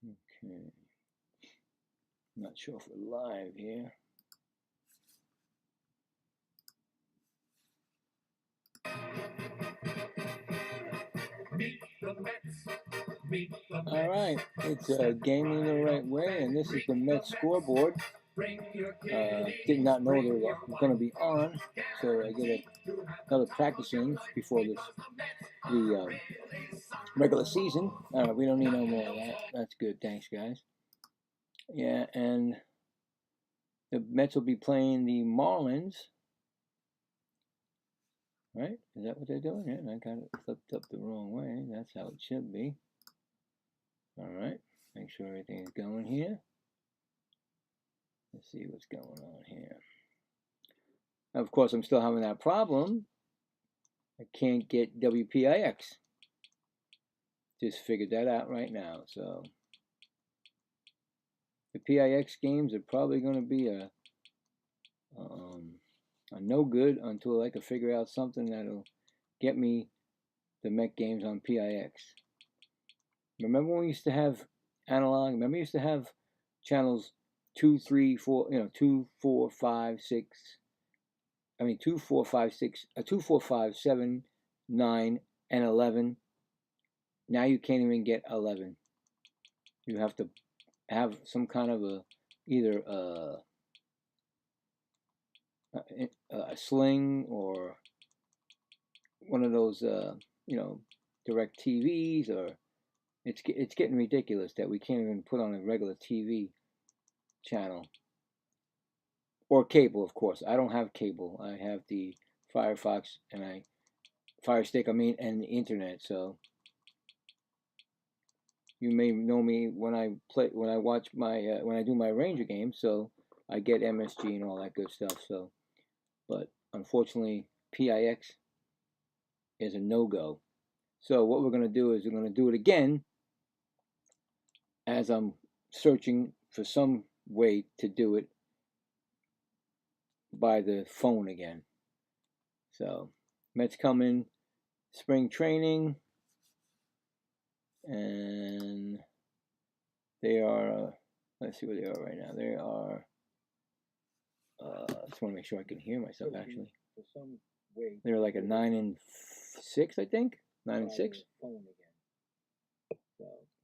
Okay. Not sure if we're live here. All right, it's Gaming the Right Way, and this is the Mets scoreboard. Did not know they were going to be on, so I get another practicing before the regular season. We don't need no more of that. That's good. Thanks, guys. Yeah, and the Mets will be playing the Marlins. Right? Is that what they're doing? Yeah, I got it flipped up the wrong way. That's how it should be. All right. Make sure everything's going here. Let's see what's going on here. Of course, I'm still having that problem. I can't get WPIX. Just figured that out right now. So the PIX games are probably going to be a no good until I can figure out something that'll get me the Met games on PIX. Remember when we used to have analog? Remember we used to have channels 2, 3, 4, 2, 4, 5, 6. I mean 2, 4, 5, 6, 2, 4, 5, 7, 9, and 11. Now you can't even get 11. You have to have some kind of either a sling or one of those direct TVs, or it's getting ridiculous that we can't even put on a regular TV channel or cable. Of course, I don't have cable. I have the Firefox and Fire Stick. And the internet. So you may know me when I watch my when I do my Ranger games. So I get MSG and all that good stuff. So, but unfortunately, PIX is a no-go. So what we're going to do is we're going to do it again as I'm searching for some way to do it by the phone again. So Mets come in spring training, and they are, let's see where they are right now. They are, I just want to make sure I can hear myself actually. They're like a 9-6, I think. 9-6.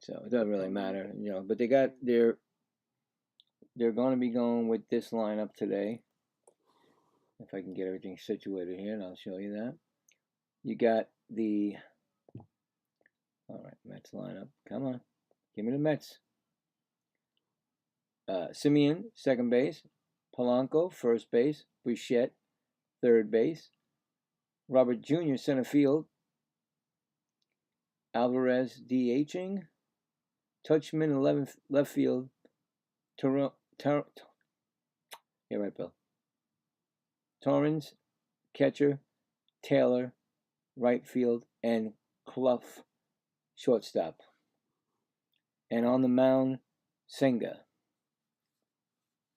So it doesn't really matter, but they're going to be going with this lineup today. If I can get everything situated here, and I'll show you that. You got the, all right, Mets lineup. Come on, give me the Mets. Simeon, second base. Polanco, first base. Bichette, third base. Robert Jr., center field. Alvarez, DHing. Touchman, 11th, left field. Yeah, right, Bill. Torrens, catcher. Taylor, right field. And Clough, shortstop. And on the mound, Senga.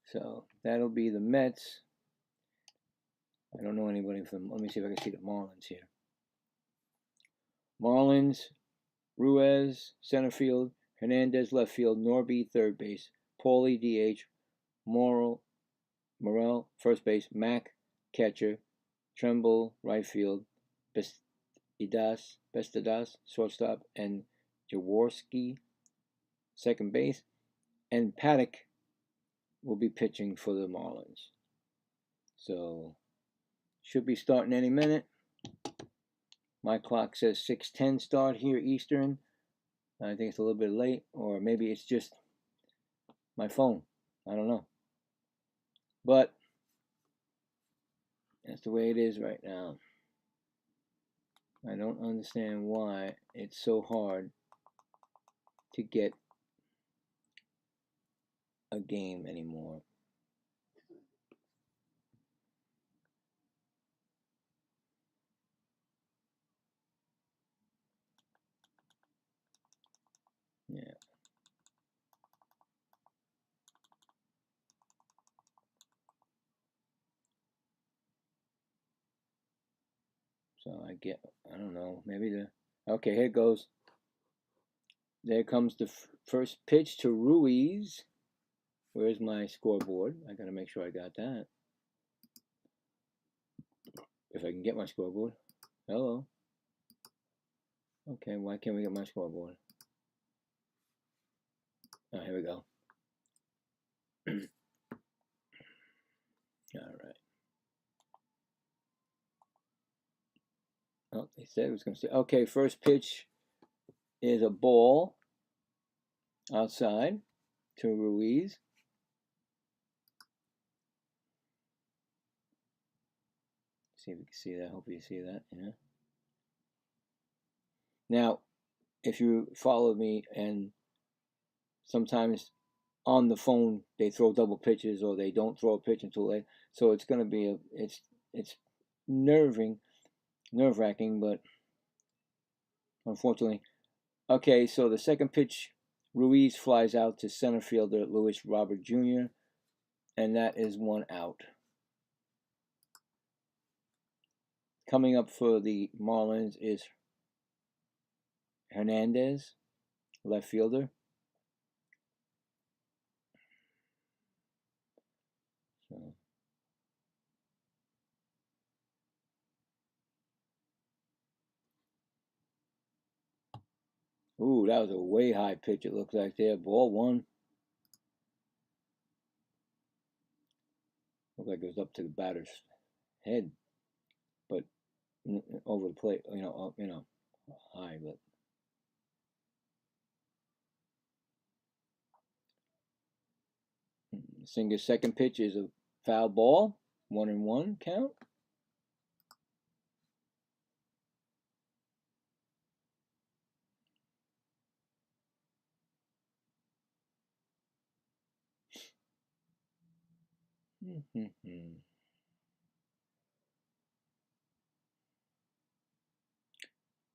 So that'll be the Mets. I don't know anybody from, let me see if I can see the Marlins here. Marlins, Ruiz, center field. Hernandez, left field. Norby, third base. Paulie, DH. Morel, first base. Mack, catcher. Tremble, right field. Bestidas, shortstop. And Jaworski, second base. And Paddock will be pitching for the Marlins. So, should be starting any minute. My clock says 6:10 start here Eastern. I think it's a little bit late, or maybe it's just my phone. I don't know. But that's the way it is right now. I don't understand why it's so hard to get a game anymore. Yeah. So I don't know, maybe okay, here it goes. There comes the first pitch to Ruiz. Where's my scoreboard? I gotta make sure I got that. If I can get my scoreboard. Hello. Okay, why can't we get my scoreboard? Oh, here we go. All right. Oh, they said it was going to say. Okay, first pitch is a ball outside to Ruiz. See if you can see that. Hope you see that. Yeah. Now, if you follow me, and sometimes on the phone they throw double pitches or they don't throw a pitch until late, so it's going to be it's nerve-wracking, but unfortunately. Okay, so the second pitch, Ruiz flies out to center fielder Luis Robert Jr., and that is 1 out. Coming up for the Marlins is Hernandez, left fielder. So, ooh, that was a way high pitch, it looks like there. Ball 1. Looked like it was up to the batter's head, but over the plate, high, but. Singer's second pitch is a foul ball, 1-1 count.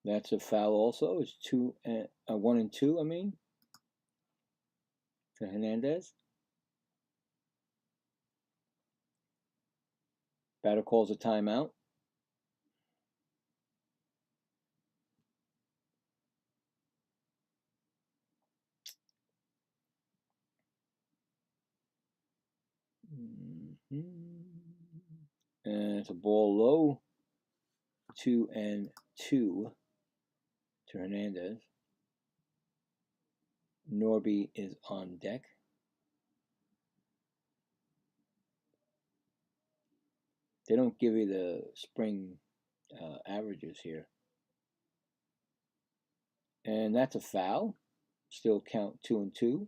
That's a foul also. It's 1-2, I mean, to Hernandez. Batter calls a timeout. And it's a ball low, 2-2 to Hernandez. Norby is on deck. They don't give you the spring averages here. And that's a foul. Still count 2-2.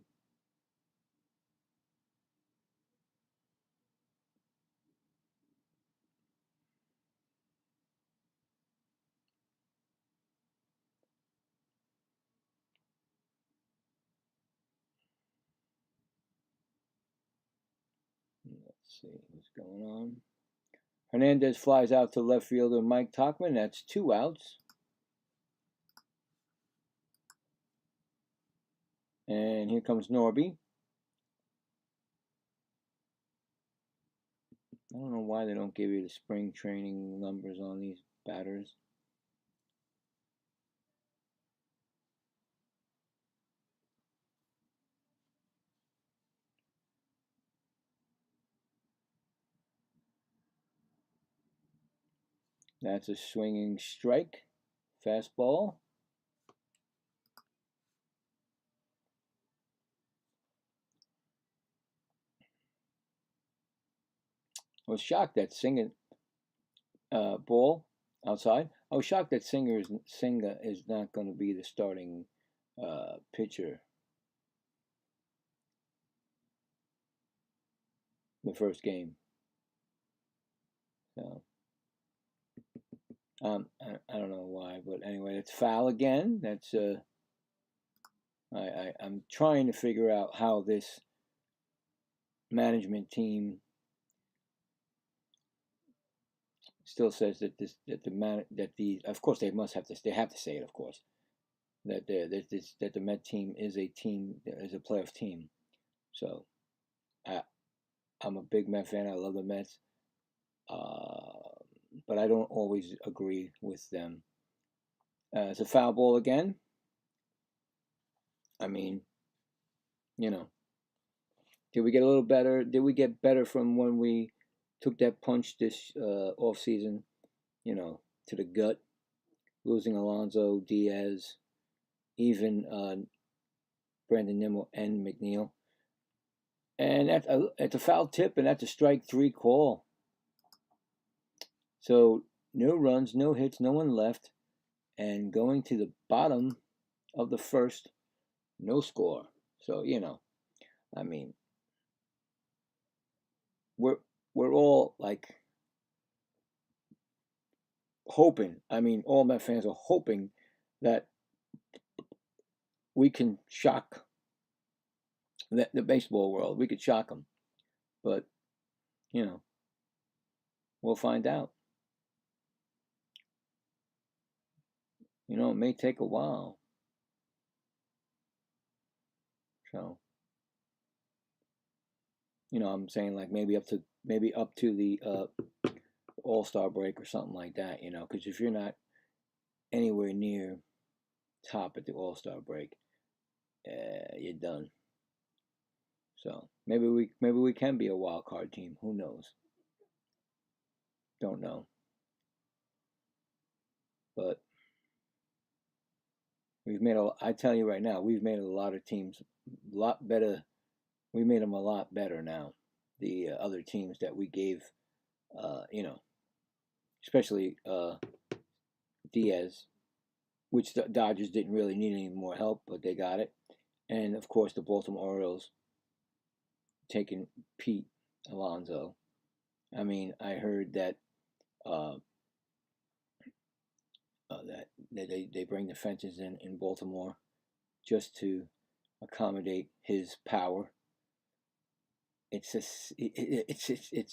Let's see what's going on. Hernandez flies out to left fielder Mike Tauchman. That's 2 outs. And here comes Norby. I don't know why they don't give you the spring training numbers on these batters. That's a swinging strike. Fastball. I was shocked that Singer ball outside. I was shocked that Singer is not going to be the starting pitcher the first game. So I don't know why, but anyway, it's foul again. That's I'm trying to figure out how this management team still says that of course they have to say it, of course, that the Met team is a playoff team. So I'm a big Met fan. I love the Mets, but I don't always agree with them. It's a foul ball again. I mean, you know, did we get a little better? Did we get better from when we took that punch this off season? You know, to the gut, losing Alonso, Diaz, even Brandon Nimmo and McNeil. And that's a foul tip, and that's a strike 3 call. So no runs, no hits, no one left, and going to the bottom of the first, no score. So I mean, we're all like hoping. I mean, all Met fans are hoping that we can shock the baseball world. We could shock them, but we'll find out. It may take a while. So, I'm saying like maybe up to the All-Star break or something like that. Because if you're not anywhere near top at the All-Star break, you're done. So maybe we can be a wild card team. Who knows? Don't know. But I tell you right now, we've made a lot of teams a lot better. We made them a lot better now. The other teams that we gave, especially Diaz, which the Dodgers didn't really need any more help, but they got it. And of course, the Baltimore Orioles taking Pete Alonso. I mean, I heard that that they bring the fences in Baltimore just to accommodate his power. It's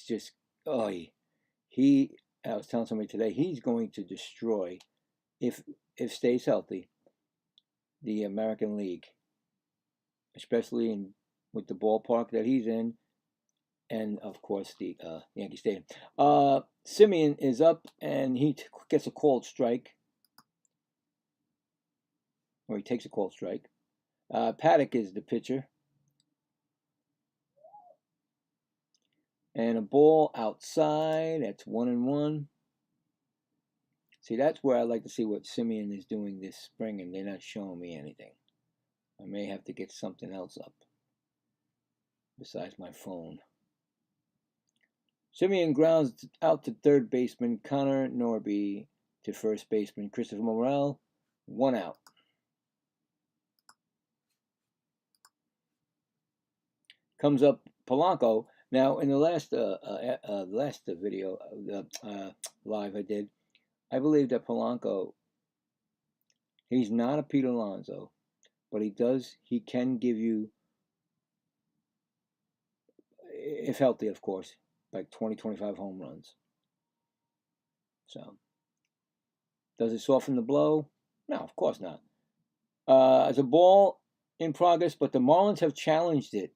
just oh he I was telling somebody today he's going to destroy if stays healthy the American League, especially with the ballpark that he's in, and of course the Yankee Stadium. Simeon is up and he gets a called strike, or he takes a called strike. Paddock is the pitcher. And a ball outside. That's 1-1. See, that's where I like to see what Simeon is doing this spring, and they're not showing me anything. I may have to get something else up besides my phone. Simeon grounds out to third baseman Connor Norby, to first baseman Christopher Morel. 1 out. Comes up Polanco. Now, in the last video, live I did, I believe that Polanco, he's not a Pete Alonso, but he can give you, if healthy, of course, like 20, 25 home runs. So, does it soften the blow? No, of course not. It's a ball in progress, but the Marlins have challenged it.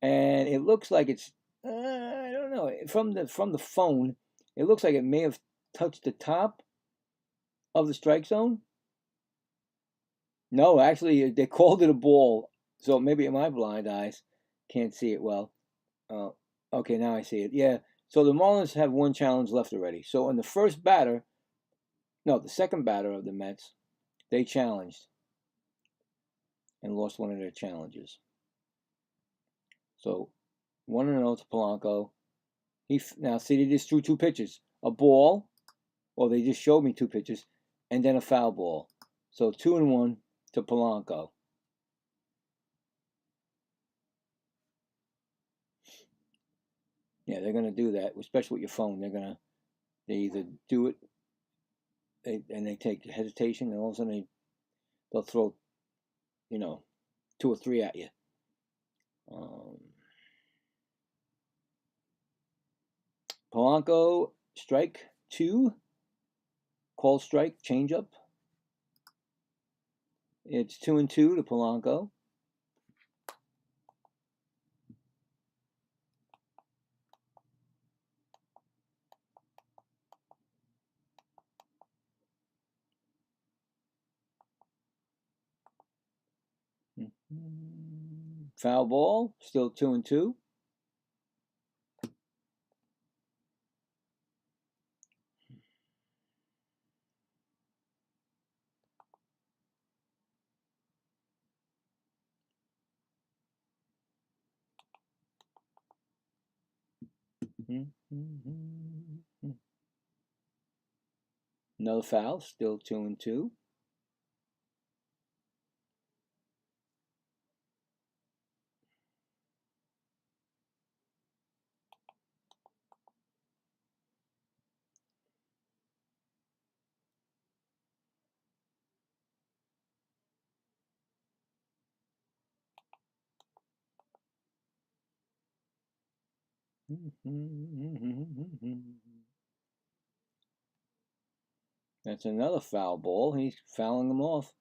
And it looks like it's, I don't know, from the phone, it looks like it may have touched the top of the strike zone. No, actually, they called it a ball. So maybe my blind eyes can't see it well. Okay, now I see it. Yeah, so the Marlins have 1 challenge left already. So in the second batter of the Mets, they challenged and lost one of their challenges. So 1-0 to Polanco. Now see, they just threw 2 pitches, a ball, or they just showed me 2 pitches, and then a foul ball. So 2-1 to Polanco. Yeah, they're gonna do that, especially with your phone. They either do it, and they take hesitation, and all of a sudden they'll throw, 2 or 3 at you. Polanco, strike 2, call strike, changeup. It's 2-2 to Polanco. Foul ball, still 2-2. Another foul, still 2-2. That's another foul ball. He's fouling them off.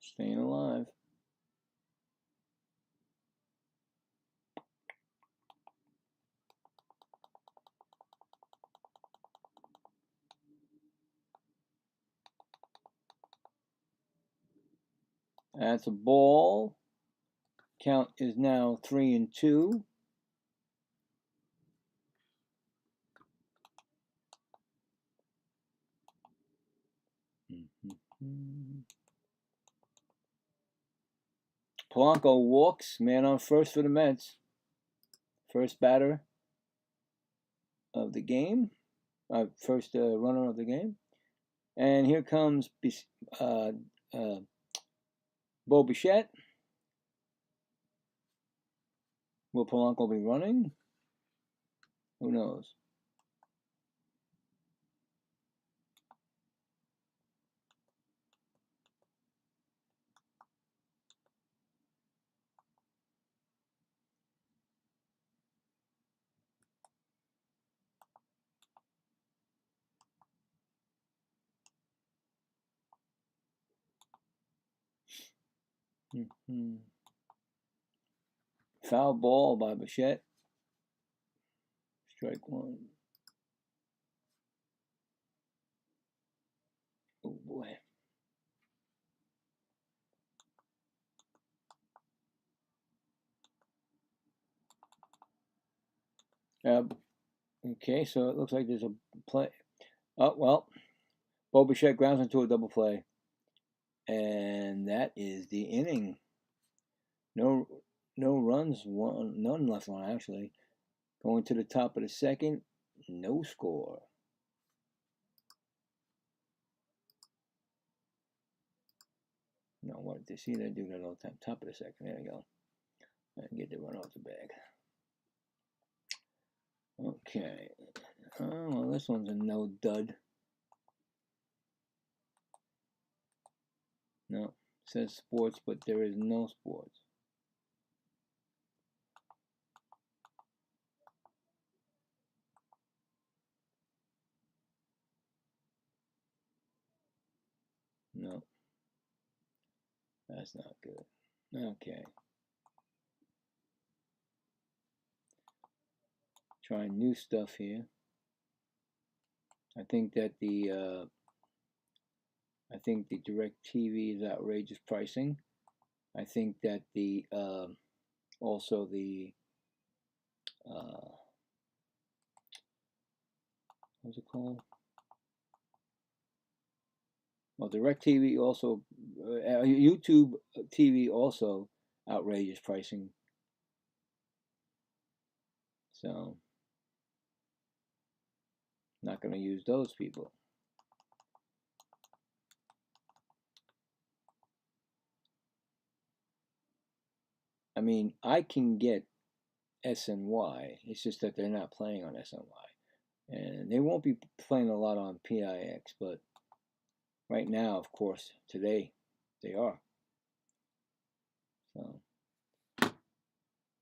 Staying alive. That's a ball. Count is now 3-2. Polanco walks, man on first for the Mets. First batter of the game. First runner of the game. And here comes Bo Bichette. Will Polanco be running? Who knows? Foul ball by Bichette. Strike one. Oh boy. Okay, so it looks like there's a play. Oh, well. Bo Bichette grounds into a double play. And that is the inning. No runs, none left on actually. Going to the top of the second, no score. No, what did you see that do that all the time? Top of the second, there we go. And get the run off the bag. Okay. Oh, well, this one's a no dud. No, it says sports, but there is no sports. No, that's not good. Okay. Trying new stuff here. I think that the direct TV is outrageous pricing. I think that the also the what's it called? Well, direct TV also, YouTube TV also outrageous pricing. So, not going to use those people. I mean, I can get SNY. It's just that they're not playing on SNY. And they won't be playing a lot on PIX, but right now, of course, today, they are. So,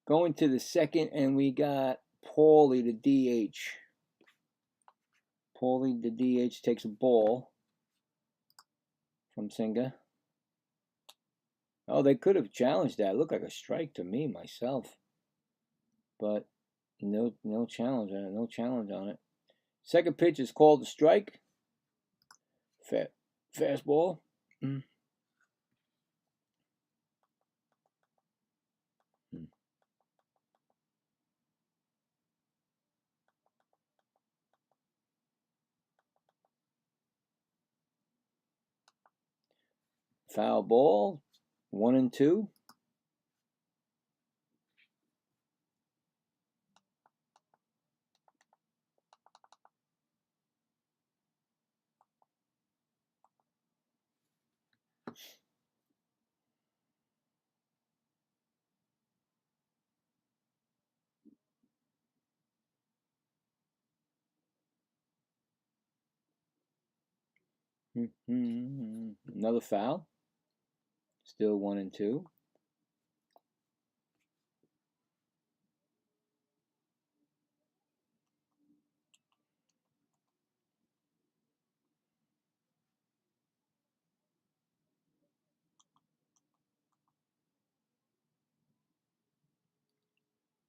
going to the second, and we got Paulie, the DH. Paulie, the DH, takes a ball from Senga. Oh, they could have challenged that. It looked like a strike to me, myself. But no challenge on it. No challenge on it. Second pitch is called a strike. Fastball. Foul ball, 1 and 2. Another foul. Still 1 and 2.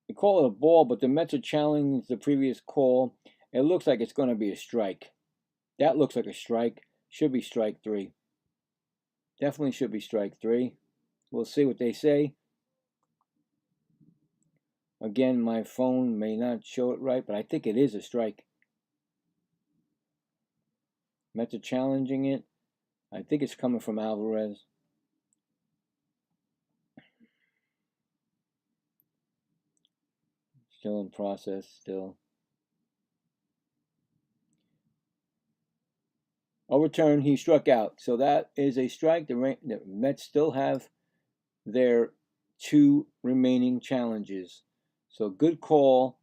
They call it a ball, but the Mets are challenging the previous call. It looks like it's going to be a strike. That looks like a strike. Should be strike 3. Definitely should be strike 3. We'll see what they say. Again, my phone may not show it right, but I think it is a strike. Mets are challenging it. I think it's coming from Alvarez. Still in process, still. Overturned, he struck out. So that is a strike. The Mets still have their 2 remaining challenges. So good call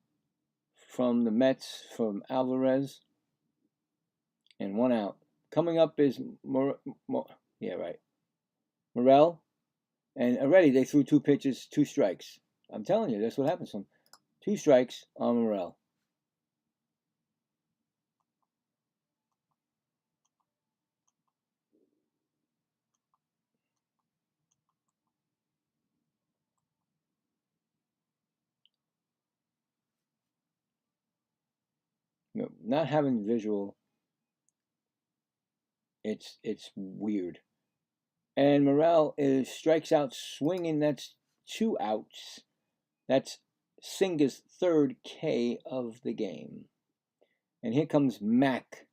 from the Mets, from Alvarez. And 1 out. Coming up is Morel. And already they threw 2 pitches, 2 strikes. I'm telling you, that's what happens. 2 strikes on Morel. Not having visual, it's weird. And Morel strikes out swinging. That's 2 outs. That's Singer's 3rd K of the game. And here comes Mack,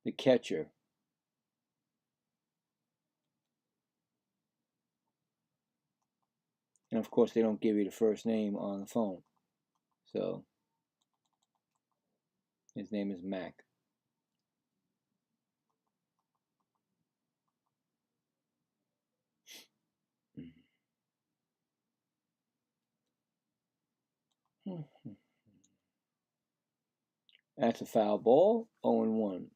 the catcher. And of course, they don't give you the first name on the phone. So his name is Mack. That's a foul ball, 0-1.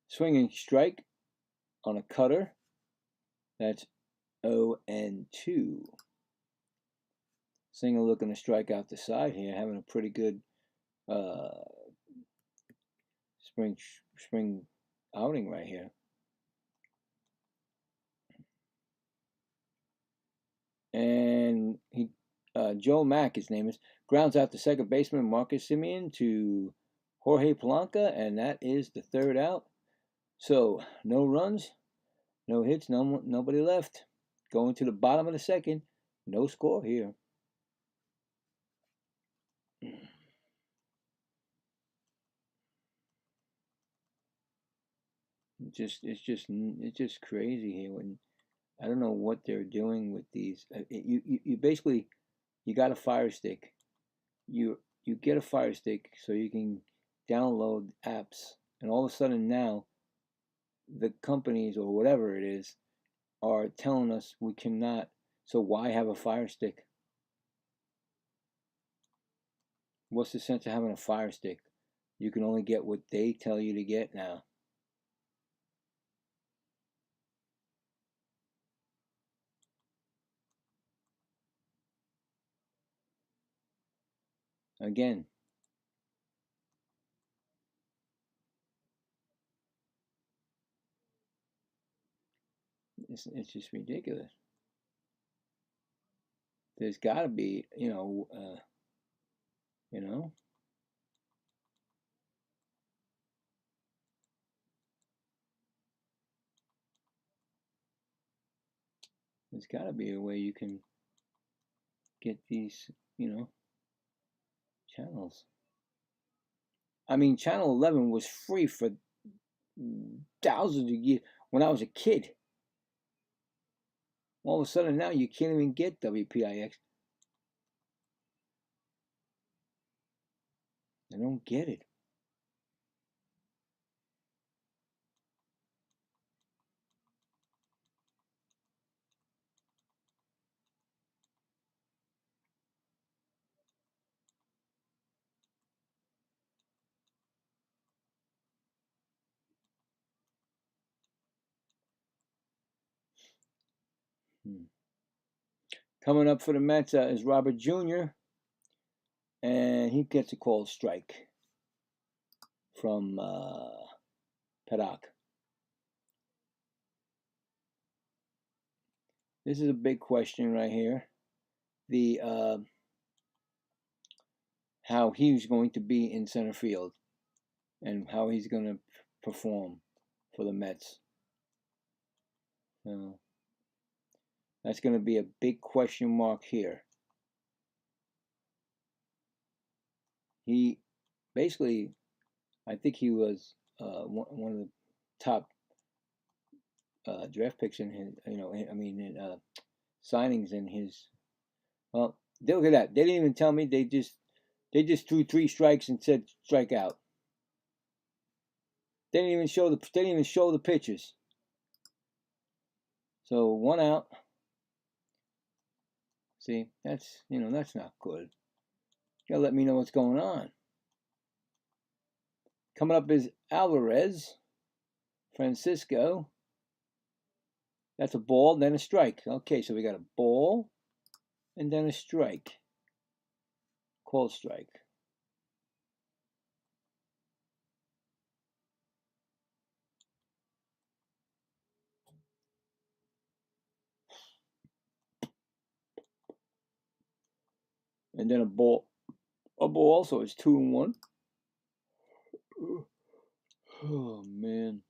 Swinging strike on a cutter. That's 0-2. Singer looking to strike out the side here, having a pretty good spring outing right here. And Joe Mack, his name is, grounds out the second baseman Marcus Semien to Jorge Polanco, and that is the 3rd out. So no runs, no hits, nobody left. Going to the bottom of the 2nd, no score here. It's just crazy here. When I don't know what they're doing with these. You basically, you got a Fire Stick. You get a Fire Stick so you can download apps, and all of a sudden now, the companies or whatever it is are telling us we cannot. So why have a Fire Stick? What's the sense of having a Fire Stick? You can only get what they tell you to get now. Again, it's just ridiculous. There's got to be, you know. There's got to be a way you can get these, channels. I mean, Channel 11 was free for thousands of years when I was a kid. All of a sudden now you can't even get WPIX. I don't get it. Coming up for the Mets is Robert Jr., and he gets a called strike from Paddock. This is a big question right here. The how he's going to be in center field and how he's going to perform for the Mets. That's going to be a big question mark here. He basically, I think he was one of the top draft picks in his, signings in his. Well, look at that. They didn't even tell me. They just threw 3 strikes and said strike out. They didn't even show the pitches. So 1 out. See, that's not good. You gotta let me know what's going on. Coming up is Alvarez, Francisco. That's a ball, then a strike. Okay, so we got a ball and then a strike. Called strike. And then a ball, so it's 2-1. Oh man.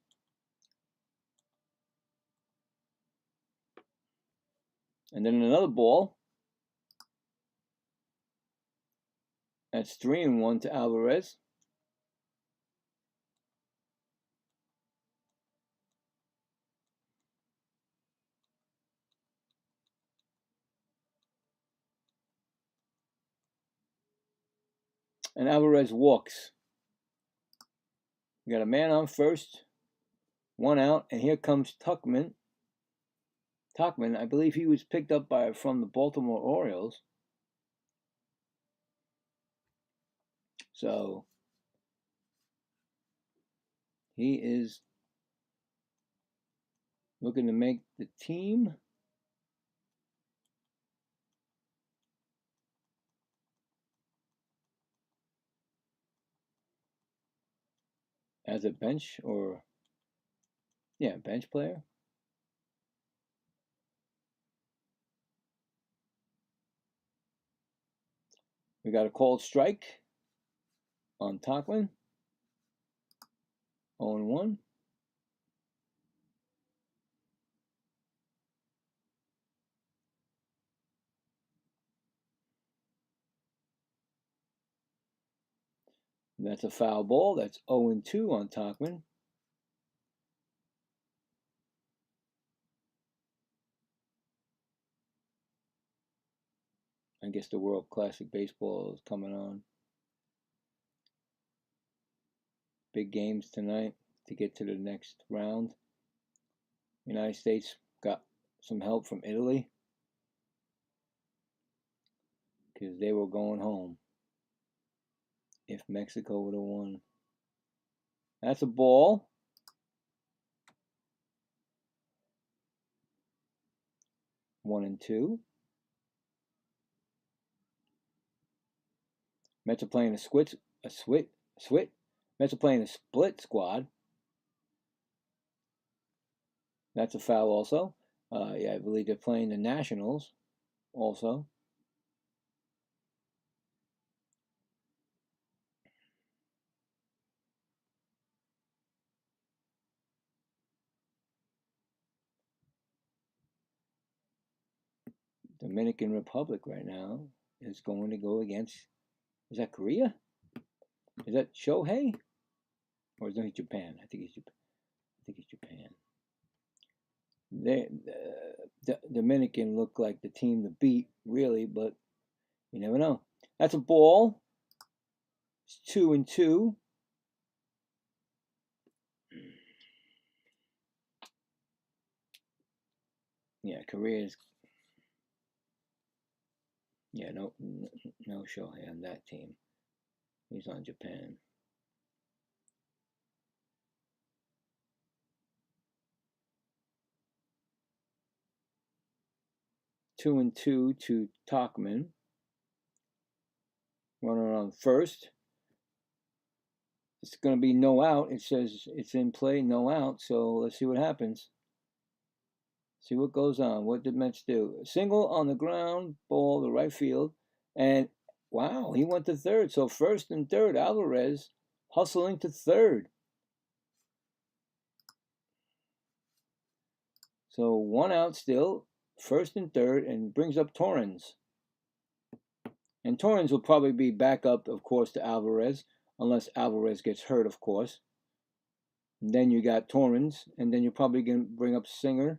And then another ball. That's 3-1 to Alvarez. And Alvarez walks. We got a man on first, 1 out, and here comes Tuckman. Tuckman, I believe he was picked up from the Baltimore Orioles. So he is looking to make the team. As a bench bench player. We got a called strike on Tuckman. 0-1. That's a foul ball. That's 0-2 on Tuckman. I guess the World Classic Baseball is coming on. Big games tonight to get to the next round. United States got some help from Italy because they were going home if Mexico would have won. That's a ball. 1-2. Mets are playing Mets are playing a split squad. That's a foul also. I believe they're playing the Nationals also. Dominican Republic right now is going to go against, is that Korea? Is that Shohei? Or is that Japan? I think it's Japan. The Dominican look like the team to beat, really, but you never know. That's a ball. It's 2-2. Yeah, Korea's. Yeah, no Shohei on that team. He's on Japan. Two and two to Talkman. Runner on first. It's going to be no out. It says it's in play, no out. So let's see what happens. See what goes on. What did Mets do? A single on the ground, ball to right field. And wow, he went to third. So first and third, Alvarez hustling to third. So one out still, first and third, and brings up Torrens. And Torrens will probably be back up, of course, to Alvarez, unless Alvarez gets hurt, of course. And then you got Torrens, and then you're probably going to bring up Singer.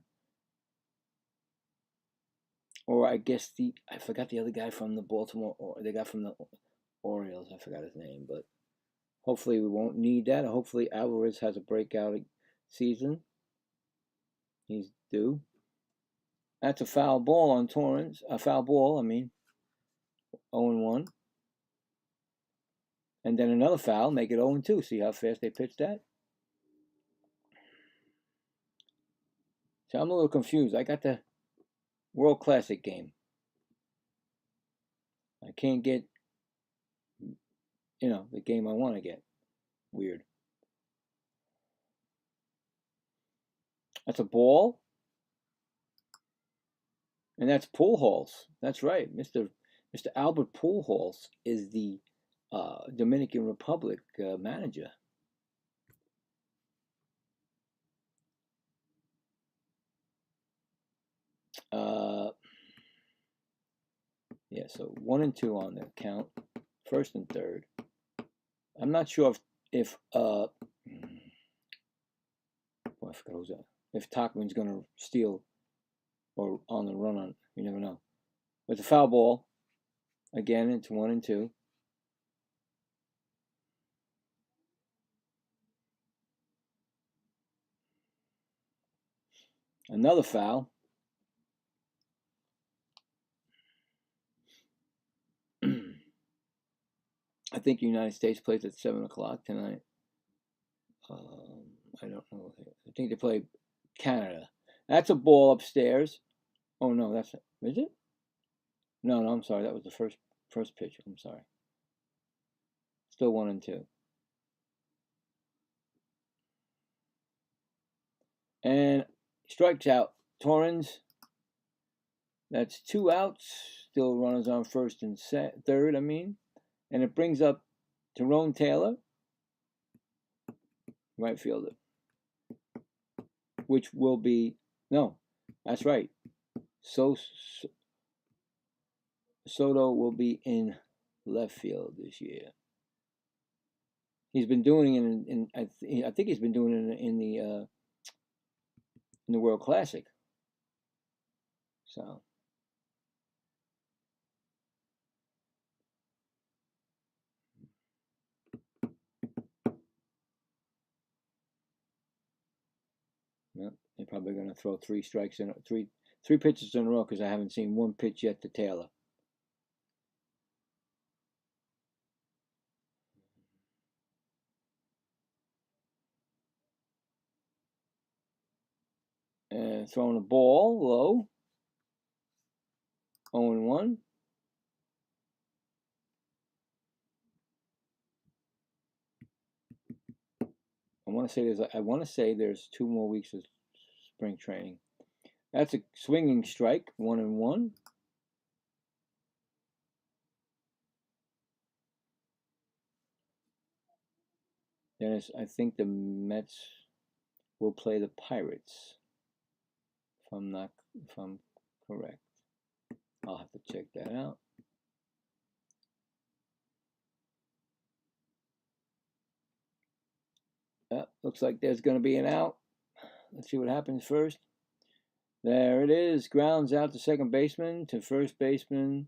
Or I guess I forgot the other guy from the Baltimore, or the guy from the Orioles. I forgot his name, but hopefully we won't need that. Hopefully Alvarez has a breakout season. He's due. That's a foul ball on Torrens. A foul ball, I mean. 0-1. And then another foul, make it 0-2. See how fast they pitched that? So I'm a little confused. I got the World Classic game. I can't get, the game I want to get. Weird. That's a ball. And that's Pujols. That's right. Mr. Albert Pujols is the Dominican Republic manager. Yeah, so 1-2 on the count, first and third. I'm not sure if I forgot who's that. If Tachman's gonna steal or on the run on, you never know. But the foul ball again, it's 1-2. Another foul. I think the United States plays at 7 o'clock tonight. I don't know. I think they play Canada. That's a ball upstairs. Oh no, is it? No, I'm sorry. That was the first pitch. I'm sorry. Still 1-2. And strikes out Torrens. That's 2 outs. Still runners on first and third, And it brings up Tyrone Taylor, right fielder. Which will be, no, that's right. Soto will be in left field this year. He's been doing it I think he's been doing it in the World Classic. So they're probably going to throw three pitches in a row because I haven't seen one pitch yet to Taylor. And throwing a ball low. 0-1. I want to say there's 2 more weeks of spring training. That's a swinging strike, 1-1. Then I think the Mets will play the Pirates, if I'm correct. I'll have to check that out. Looks like there's going to be an out. Let's see what happens first. There it is. Grounds out to second baseman, to first baseman.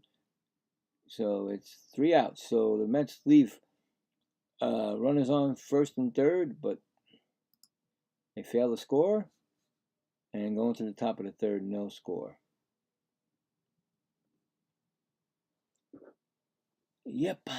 So it's 3 outs. So the Mets leave runners on first and third, but they fail to score. And going to the top of the third, no score. Yep.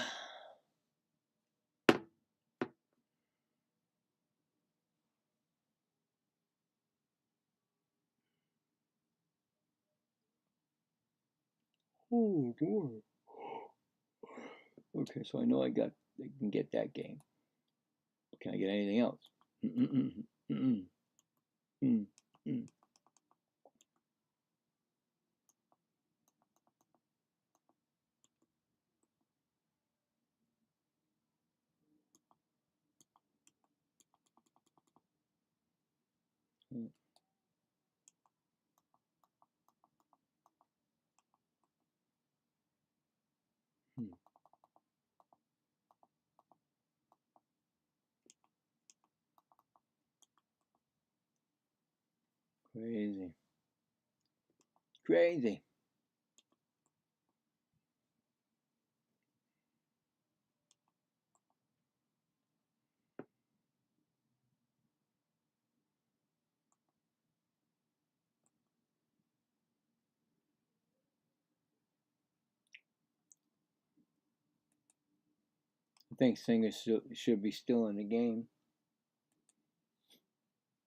Oh boy. Okay, so I know I can get that game. Can I get anything else? Crazy. Crazy. I think Singer should be still in the game.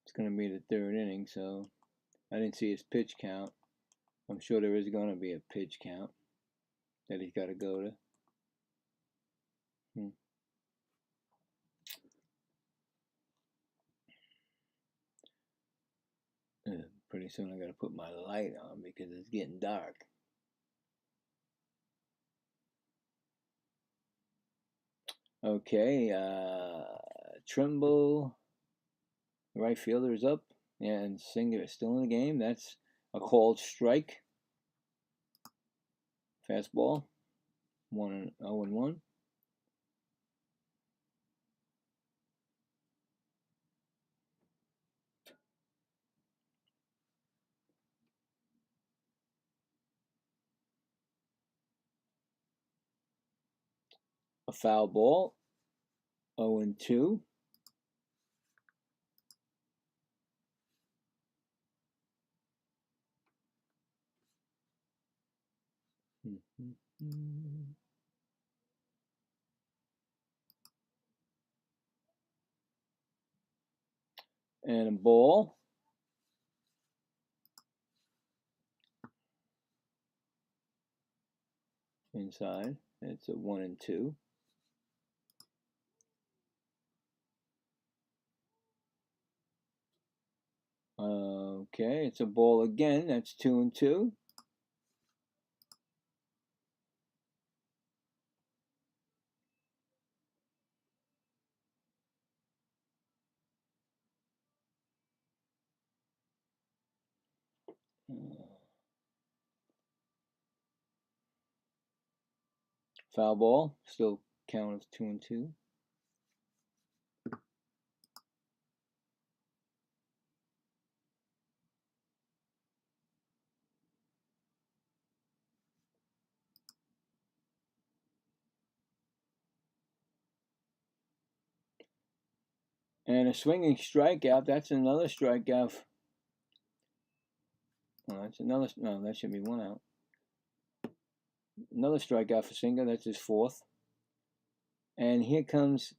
It's going to be the third inning, so I didn't see his pitch count. I'm sure there is going to be a pitch count that he's got to go to. Pretty soon I got to put my light on because it's getting dark. Okay, Trimble, the right fielder, is up, and Singer is still in the game. That's a called strike. Fastball, 0-1. A foul ball, 0-2. And a ball. Inside. It's a 1-2. Okay, it's a ball again. That's 2-2. Foul ball, still count as 2-2. And a swinging strikeout. That's another strikeout. Oh, that's another. No, that should be 1 out. Another strikeout for Singer. That's his 4th. And here comes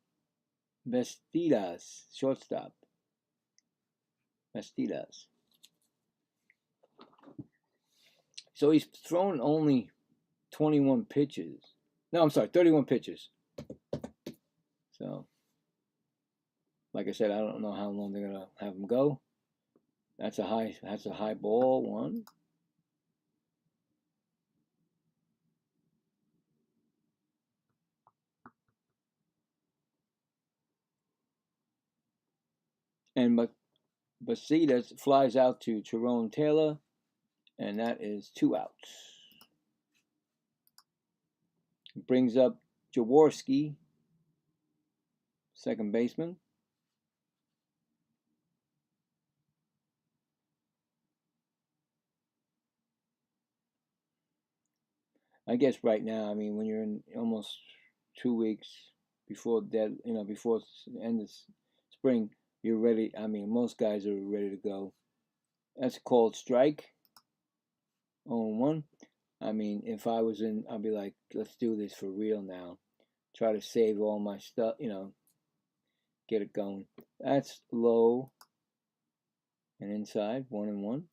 Bastidas, shortstop. Bastidas. So he's thrown only 21 pitches. No, I'm sorry, 31 pitches. So, like I said, I don't know how long they're gonna have him go. That's a high ball, 1. And Bastidas flies out to Tyrone Taylor, and that is 2 outs. Brings up Jaworski, second baseman. I guess right now, I mean, when you're in almost 2 weeks before that, before the end of spring, you're ready. I mean, most guys are ready to go. That's called strike. 0-1. I mean, if I was in, I'd be like, let's do this for real now. Try to save all my stuff, get it going. That's low and inside, 1-1.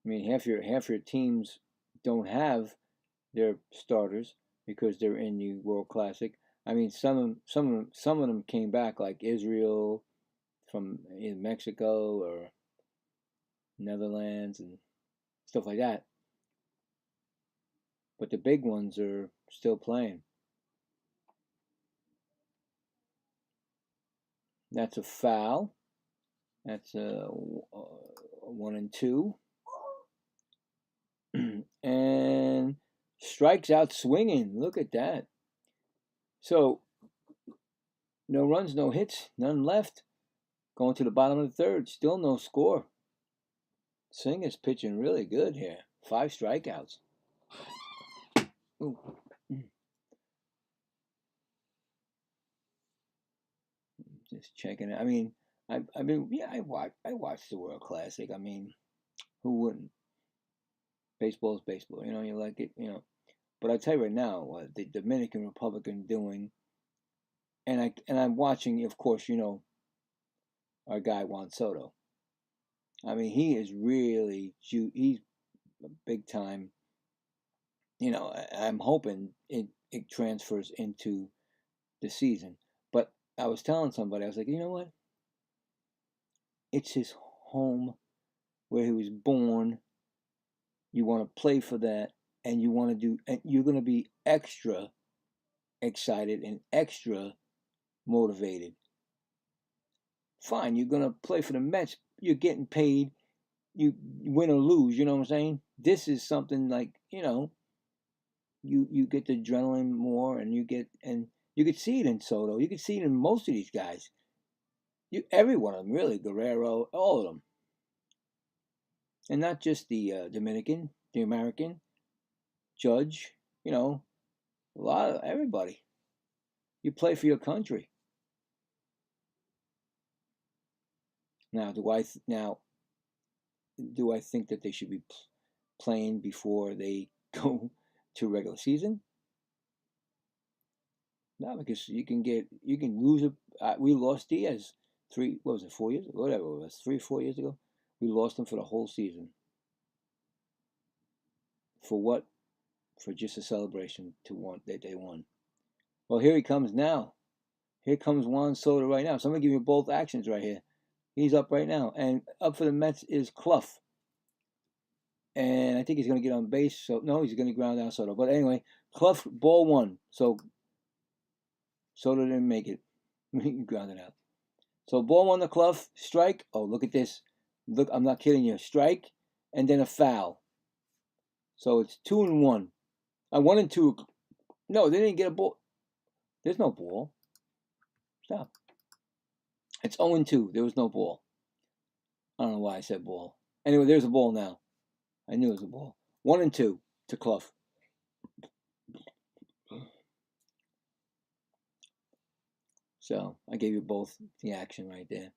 I mean, half your teams don't have their starters because they're in the World Classic. I mean, some of them came back, like Israel from in Mexico or Netherlands and stuff like that. But the big ones are still playing. That's a foul. That's a 1-2. And strikes out swinging. Look at that. So, no runs, no hits, none left. Going to the bottom of the third. Still no score. Singh is pitching really good here. 5 strikeouts. Ooh. Just checking it. I mean, I watched the World Classic. I mean, who wouldn't? Baseball is baseball. You like it. But I tell you right now, what the Dominican Republic are doing, and I'm watching, of course, our guy Juan Soto. I mean, he is really he's big time. I'm hoping it transfers into the season. But I was telling somebody, I was like, you know what? It's his home where he was born. You want to play for that, and you want to do, and you're going to be extra excited and extra motivated. Fine, you're going to play for the Mets. You're getting paid. You win or lose, you know what I'm saying? This is something like, you get the adrenaline more, and you could see it in Soto. You could see it in most of these guys. Every one of them, really, Guerrero, all of them. And not just the Dominican, the American, Judge, a lot of everybody. You play for your country. Now, do I think that they should be playing before they go to regular season? No, because you can lose it. We lost Diaz 4 years ago? Whatever it was, 4 years ago. We lost him for the whole season. For what? For just a celebration that they won. Well, here he comes now. Here comes Juan Soto right now. So I'm going to give you both actions right here. He's up right now. And up for the Mets is Clough. And I think he's going to get on base. So, no, he's going to ground out Soto. But anyway, Clough, ball 1. So, Soto didn't make it. He grounded out. So, ball 1 to Clough. Strike. Oh, look at this. Look, I'm not kidding you. Strike. And then a foul. So, it's 2-1. 1-2. No, they didn't get a ball. There's no ball. Stop. It's 0-2. There was no ball. I don't know why I said ball. Anyway, there's a ball now. I knew it was a ball. 1-2 to Clough. So I gave you both the action right there.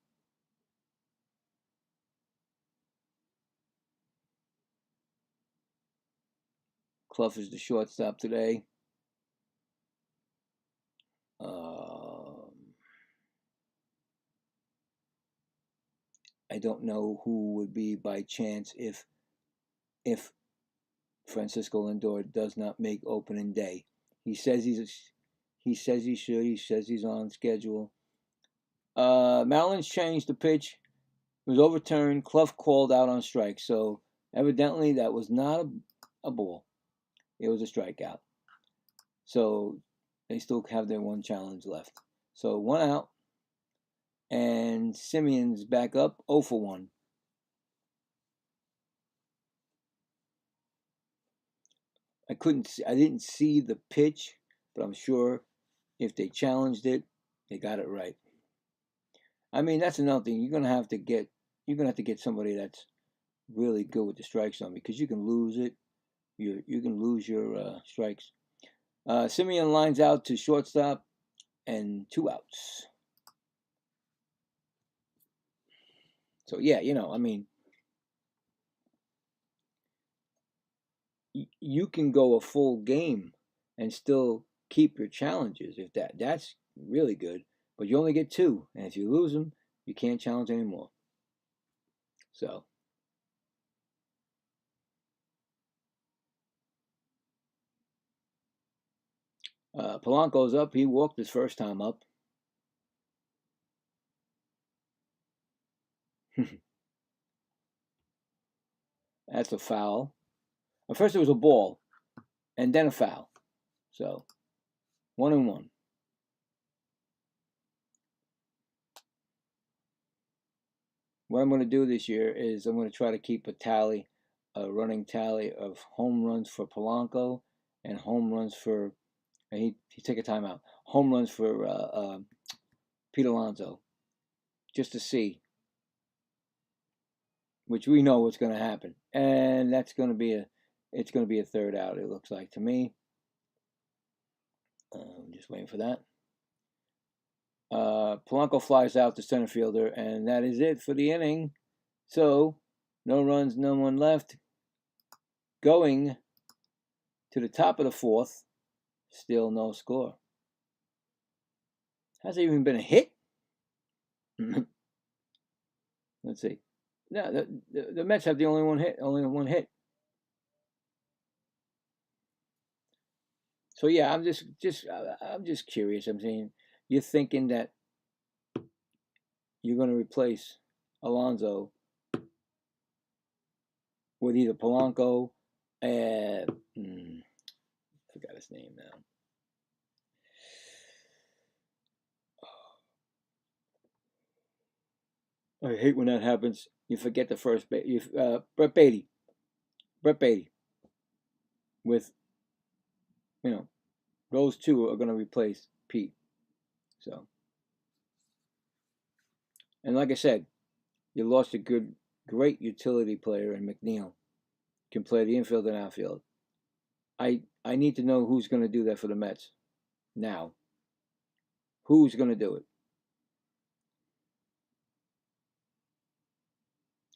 Clough is the shortstop today. I don't know who would be by chance if Francisco Lindor does not make opening day. He says he should. He says he's on schedule. Marlins changed the pitch. It was overturned. Clough called out on strike. So evidently that was not a ball. It was a strikeout. So they still have their one challenge left. So 1 out. And Simeon's back up 0-1. I didn't see the pitch, but I'm sure if they challenged it, they got it right. I mean, that's another thing. You're gonna have to get somebody that's really good with the strike zone, because you can lose it. You can lose your strikes. Simeon lines out to shortstop and 2 outs. So yeah, I mean, you can go a full game and still keep your challenges. If that's really good, but you only get 2, and if you lose them, you can't challenge anymore. So Polanco's up. He walked his first time up. That's a foul. At first it was a ball, and then a foul. So 1-1. What I'm going to do this year is I'm going to try to keep a running tally of home runs for Polanco and home runs for, and he take a timeout, home runs for Pete Alonso, just to see, which we know what's going to happen, and it's going to be a third out. It looks like to me. I'm just waiting for that. Polanco flies out to center fielder, and that is it for the inning. So, no runs, no one left. Going to the top of the 4th, still no score. Has there even been a hit? Let's see. No, the Mets have the only one hit. So yeah, I'm just curious. I'm saying, you're thinking that you're going to replace Alonso with either Polanco, forgot his name now. I hate when that happens. You forget the first base. Brett Beatty. With, those 2 are going to replace Pete. So, and like I said, you lost a great utility player in McNeil. Can play the infield and outfield. I need to know who's going to do that for the Mets now. Who's going to do it?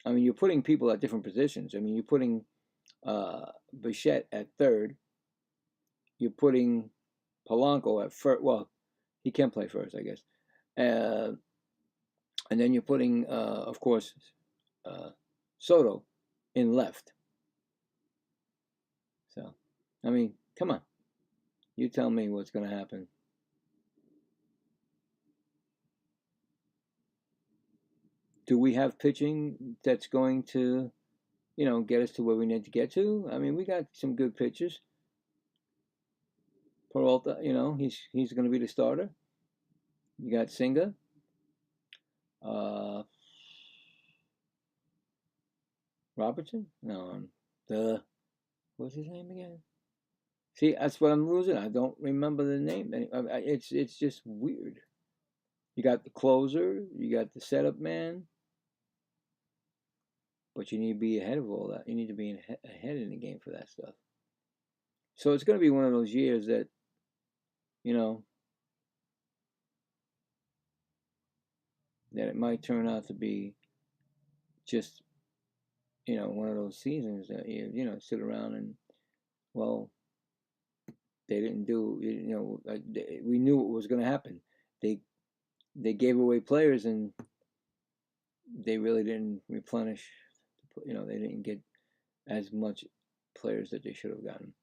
I mean, you're putting people at different positions. I mean, you're putting Bichette at third. You're putting Polanco at first. Well, he can play first, I guess. And then you're putting, of course, Soto in left. So, I mean, come on. You tell me what's going to happen. Do we have pitching that's going to, get us to where we need to get to? I mean, we got some good pitchers. Peralta, he's going to be the starter. You got Singa. Robertson? No, what's his name again? See, that's what I'm losing. I don't remember the name. It's just weird. You got the closer. You got the setup man. But you need to be ahead of all that. You need to be ahead in the game for that stuff. So it's going to be one of those years that, that it might turn out to be just, one of those seasons that you sit around and, well, they didn't do, we knew what was going to happen. They gave away players, and they really didn't replenish. They didn't get as much players that they should have gotten.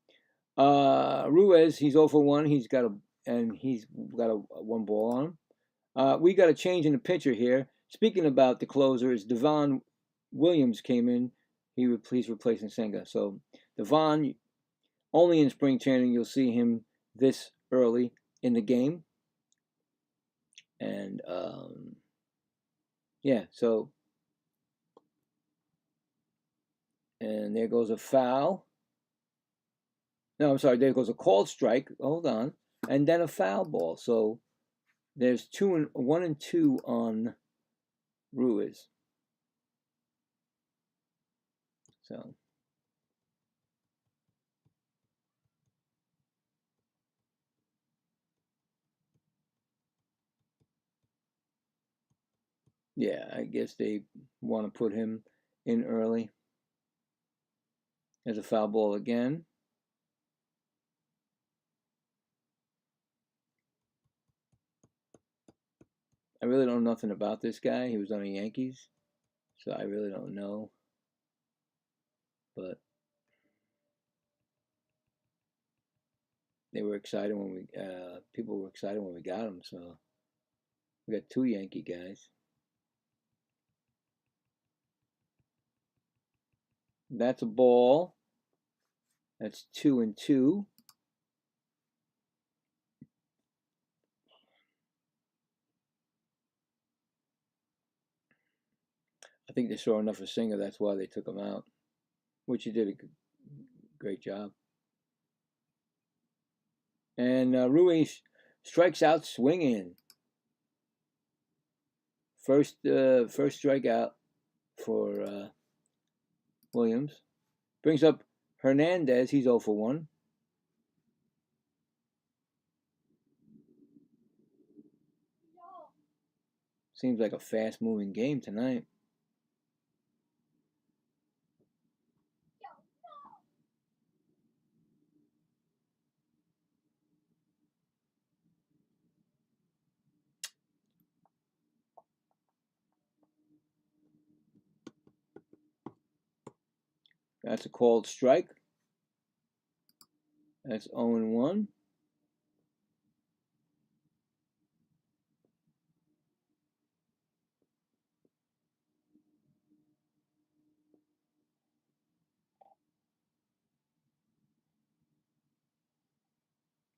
Ruiz, he's 0 for 1. He's got a 1 ball on him. We got a change in the pitcher here. Speaking about the closer, is Devon Williams came in. He's replacing Senga. So Devon, only in spring training you'll see him this early in the game. And yeah, so, and there goes a foul. No, I'm sorry. There goes a called strike. Hold on, and then a foul ball. So there's 1 and 2 on Ruiz. So yeah, I guess they want to put him in early. There's a foul ball again. I really don't know nothing about this guy. He was on the Yankees, so I really don't know. But they were excited when we people were excited when we got him. So we got 2 Yankee guys. That's a ball. That's 2 and 2. I think they saw enough of Singer. That's why they took him out, which he did a great job. And Ruiz strikes out swinging. First strikeout for Williams. Brings up Hernandez. He's 0 for 1. Seems like a fast-moving game tonight. That's a called strike. That's 0 and 1.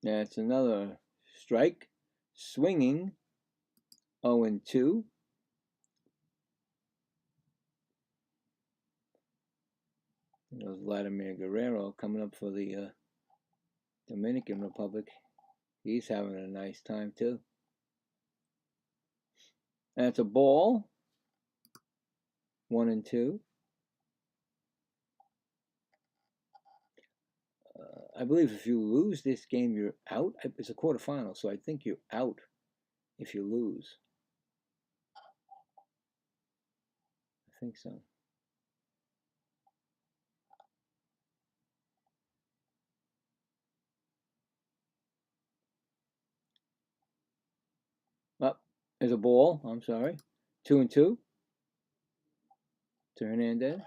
That's another strike. Swinging. 0 and 2. There's Vladimir Guerrero coming up for the Dominican Republic. He's having a nice time too. That's a ball. 1 and 2. I believe if you lose this game, you're out. It's a quarterfinal, so I think you're out if you lose. I think so. Well, there's a ball. I'm sorry. 2 and 2 to Hernandez.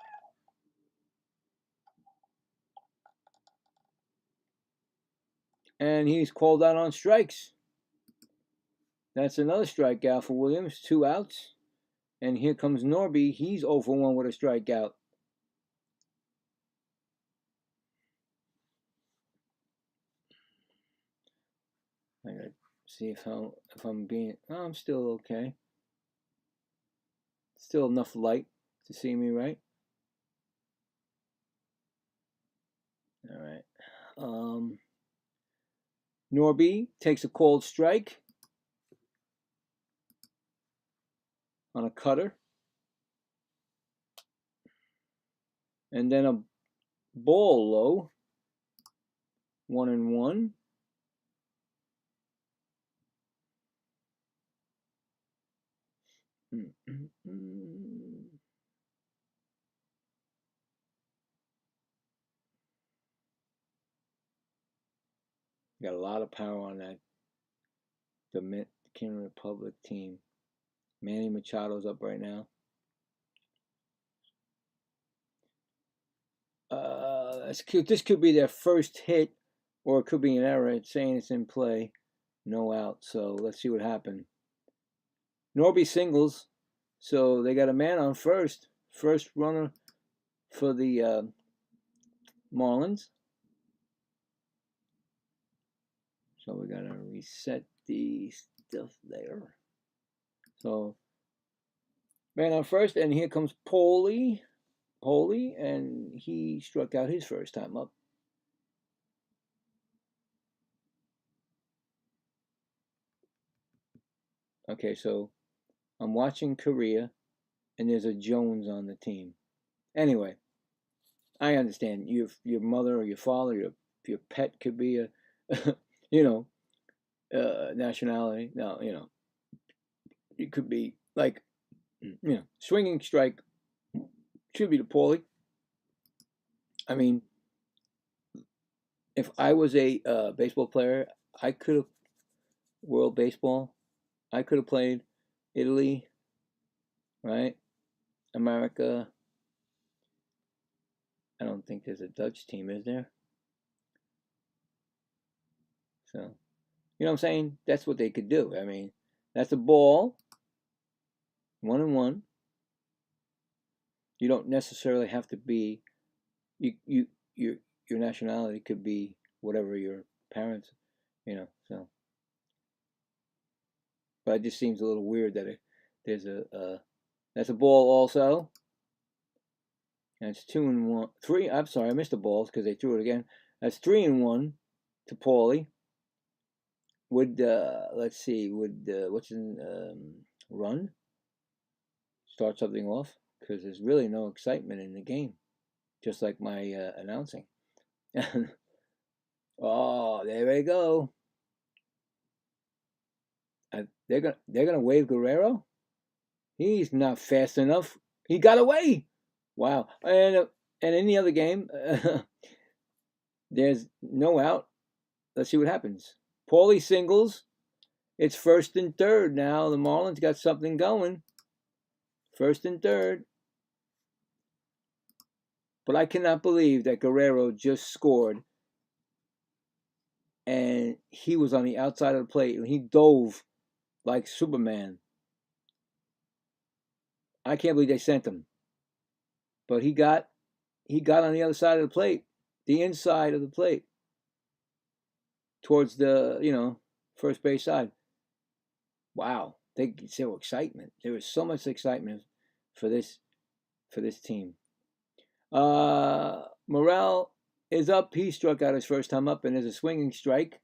And he's called out on strikes. That's another strikeout for Williams. 2 outs. And here comes Norby. He's 0 for 1 with a strikeout. I gotta see if I'm being. Oh, I'm still okay. Still enough light to see me, right? All right. Norby takes a cold strike on a cutter. And then a ball low. 1 and 1. Got a lot of power on that Dominican Republic team. Manny Machado's up right now. This could be their first hit, or it could be an error. It's saying it's in play. No out. So let's see what happened. Norby singles. So they got a man on first. First runner for the Marlins. So we got to reset the stuff there. So man on first, and here comes Poley, and he struck out his first time up. Okay, so I'm watching Korea, and there's a Jones on the team. Anyway, I understand your mother or your father, your pet could be a, you know, nationality. No, it could be like, swinging strike should be the Paulie. I mean, if I was a baseball player, I could have World Baseball. I could have played Italy, right? America. I don't think there's a Dutch team, is there? So, you know what I'm saying? That's what they could do. I mean, that's a ball, 1-1. You don't necessarily have to be you your nationality could be whatever your parents, so but it just seems a little weird that there's that's a ball also, and it's 2-1, 3. I'm sorry, I missed the balls because they threw it again. That's 3-1 to Paulie. Would let's see, would what's in run start something off, because there's really no excitement in the game, just like my announcing. Oh, there we go. They're gonna wave Guerrero. He's not fast enough. He got away. Wow. And in the other game, there's no out. Let's see what happens. Paulie singles. It's 1st and 3rd now. The Marlins got something going. 1st and 3rd. But I cannot believe that Guerrero just scored, and he was on the outside of the plate, and he dove like Superman. I can't believe they sent him. But he got on the other side of the plate, the inside of the plate, towards the first base side. Wow, there was excitement. There was so much excitement for this team. Morel is up. He struck out his first time up, and there's a swinging strike.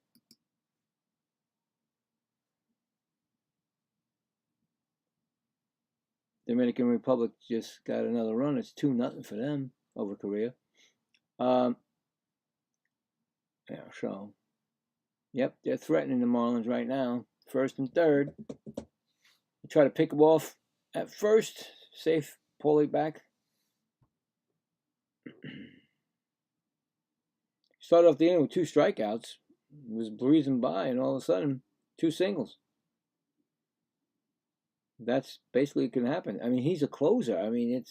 Dominican Republic just got another run. It's 2-0 for them over Korea. Yeah, so yep, they're threatening the Marlins right now. 1st and 3rd. You try to pick them off at first. Safe Paulie back. Started off the inning with 2 strikeouts. Was breezing by, and all of a sudden, 2 singles. That's basically can happen. I mean, he's a closer. I mean,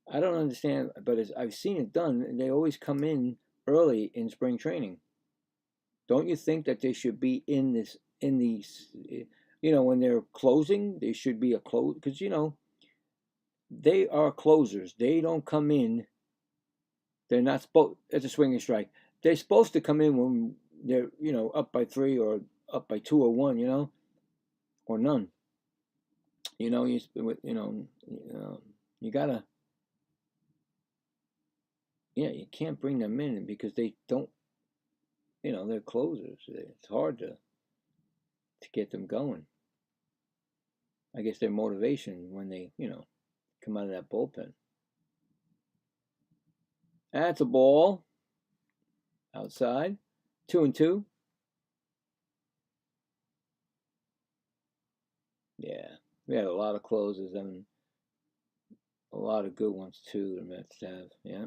I don't understand, but I've seen it done, and they always come in early in spring training. Don't you think that they should be in these, when they're closing, they should be a close, because, they are closers. They don't come in. They're not supposed, it's a swinging strike. They're supposed to come in when they're, up by 3 or up by 2 or 1, or none. You gotta, you can't bring them in because they don't, they're closers. It's hard to get them going. I guess their motivation when they, come out of that bullpen. That's a ball. Outside. 2-2. Yeah. We had a lot of closes and a lot of good ones too, the Mets have. Yeah.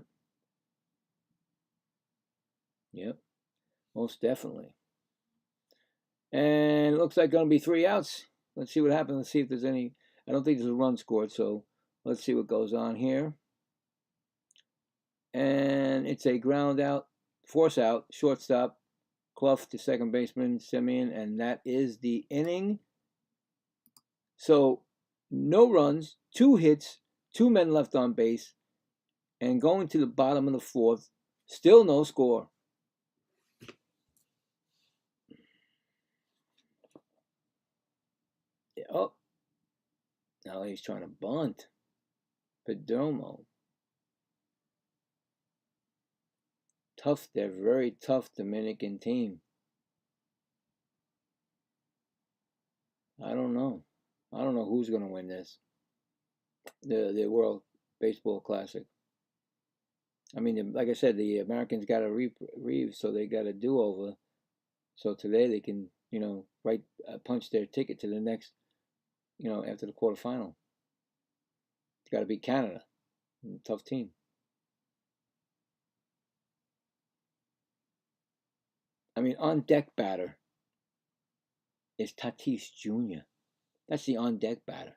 Yep. Most definitely. And it looks like going to be 3 outs. Let's see what happens. Let's see if there's any. I don't think there's a run scored, so let's see what goes on here. And it's a ground out, force out, shortstop, Clough to second baseman, Simeon, and that is the inning. So no runs, 2 hits, 2 men left on base, and going to the bottom of the 4th, still no score. Oh, now he's trying to bunt. Perdomo. Tough, they're very tough Dominican team. I don't know. I don't know who's going to win this, the World Baseball Classic. I mean, like I said, the Americans got a reeve, so they got a do-over. So today they can, punch their ticket to the next, after the quarterfinal. It's got to beat Canada. Tough team. I mean, on deck batter is Tatis Jr. That's the on deck batter.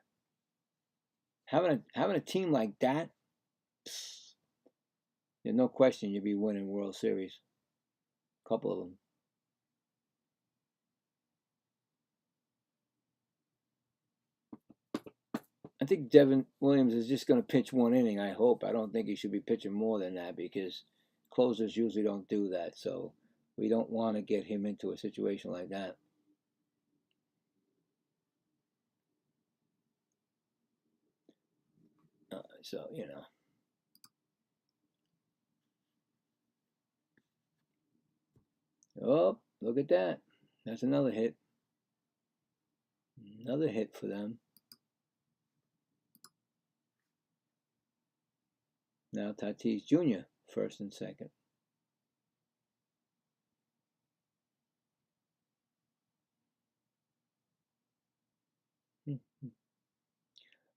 Having a team like that, there's no question you'd be winning World Series. A couple of them. I think Devin Williams is just going to pitch one inning, I hope. I don't think he should be pitching more than that because closers usually don't do that. So we don't want to get him into a situation like that. So, Oh, look at that. That's another hit. Another hit for them. Now Tatis Jr., first and second.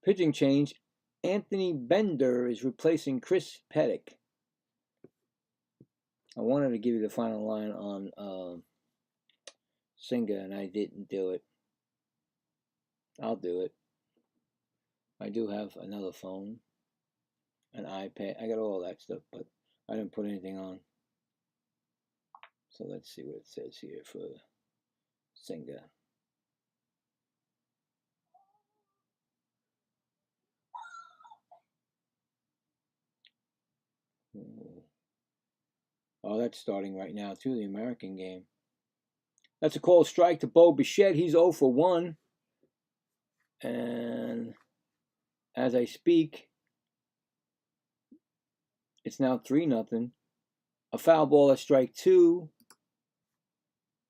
Pitching change. Anthony Bender is replacing Chris Pettick. I wanted to give you the final line on Singer, and I didn't do it. I'll do it. I do have another phone, an iPad. I got all that stuff, but I didn't put anything on. So let's see what it says here for Singer. Oh, that's starting right now, too, the American game. That's a called strike to Bo Bichette. He's 0 for 1. And as I speak, it's now 3-0. A foul ball at strike 2.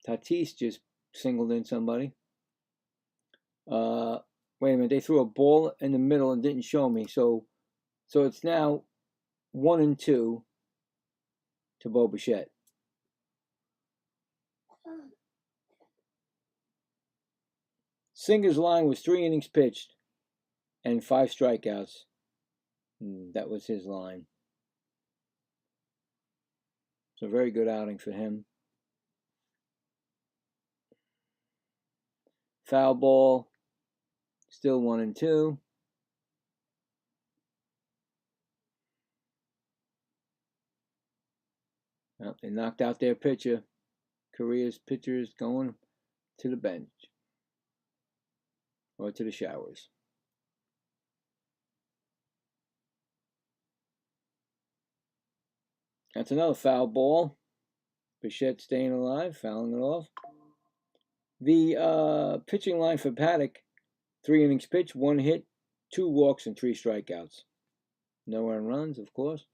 Tatis just singled in somebody. Wait a minute. They threw a ball in the middle and didn't show me. So it's now 1-2 to Bo Bichette. Singer's line was 3 innings pitched and 5 strikeouts. That was his line. It's a very good outing for him. Foul ball, still 1-2. Well, they knocked out their pitcher. Korea's pitcher is going to the bench or to the showers. That's another foul ball. Bichette staying alive, fouling it off. The pitching line for Paddock, 3 innings pitched, 1 hit, 2 walks, and 3 strikeouts. No earned runs, of course.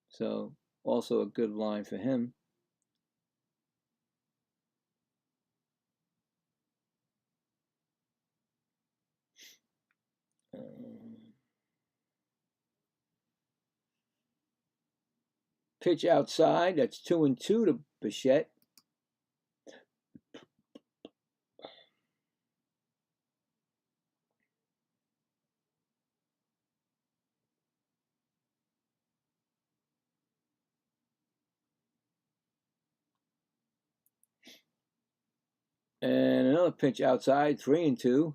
So also a good line for him. Pitch outside, that's 2-2 to Bichette. And another pitch outside, 3-2.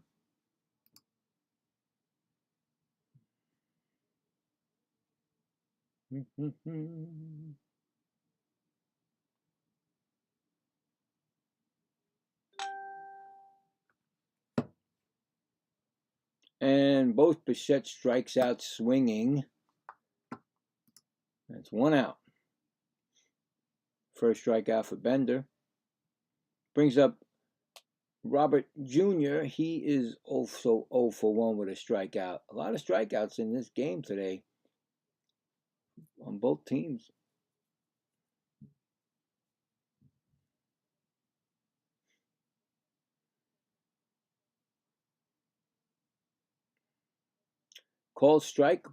And both Bichette strikes out swinging. That's 1 out. First strikeout for Bender. Brings up Robert Jr. He is 0 for 1 with a strikeout. A lot of strikeouts in this game today on both teams. Called strike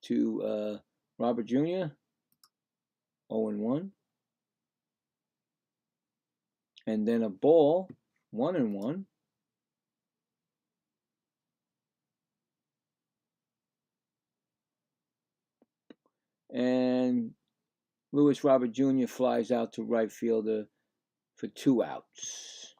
to Robert Jr. 0-1. And then a ball 1-1. And Lewis Robert Jr. flies out to right fielder for 2 outs.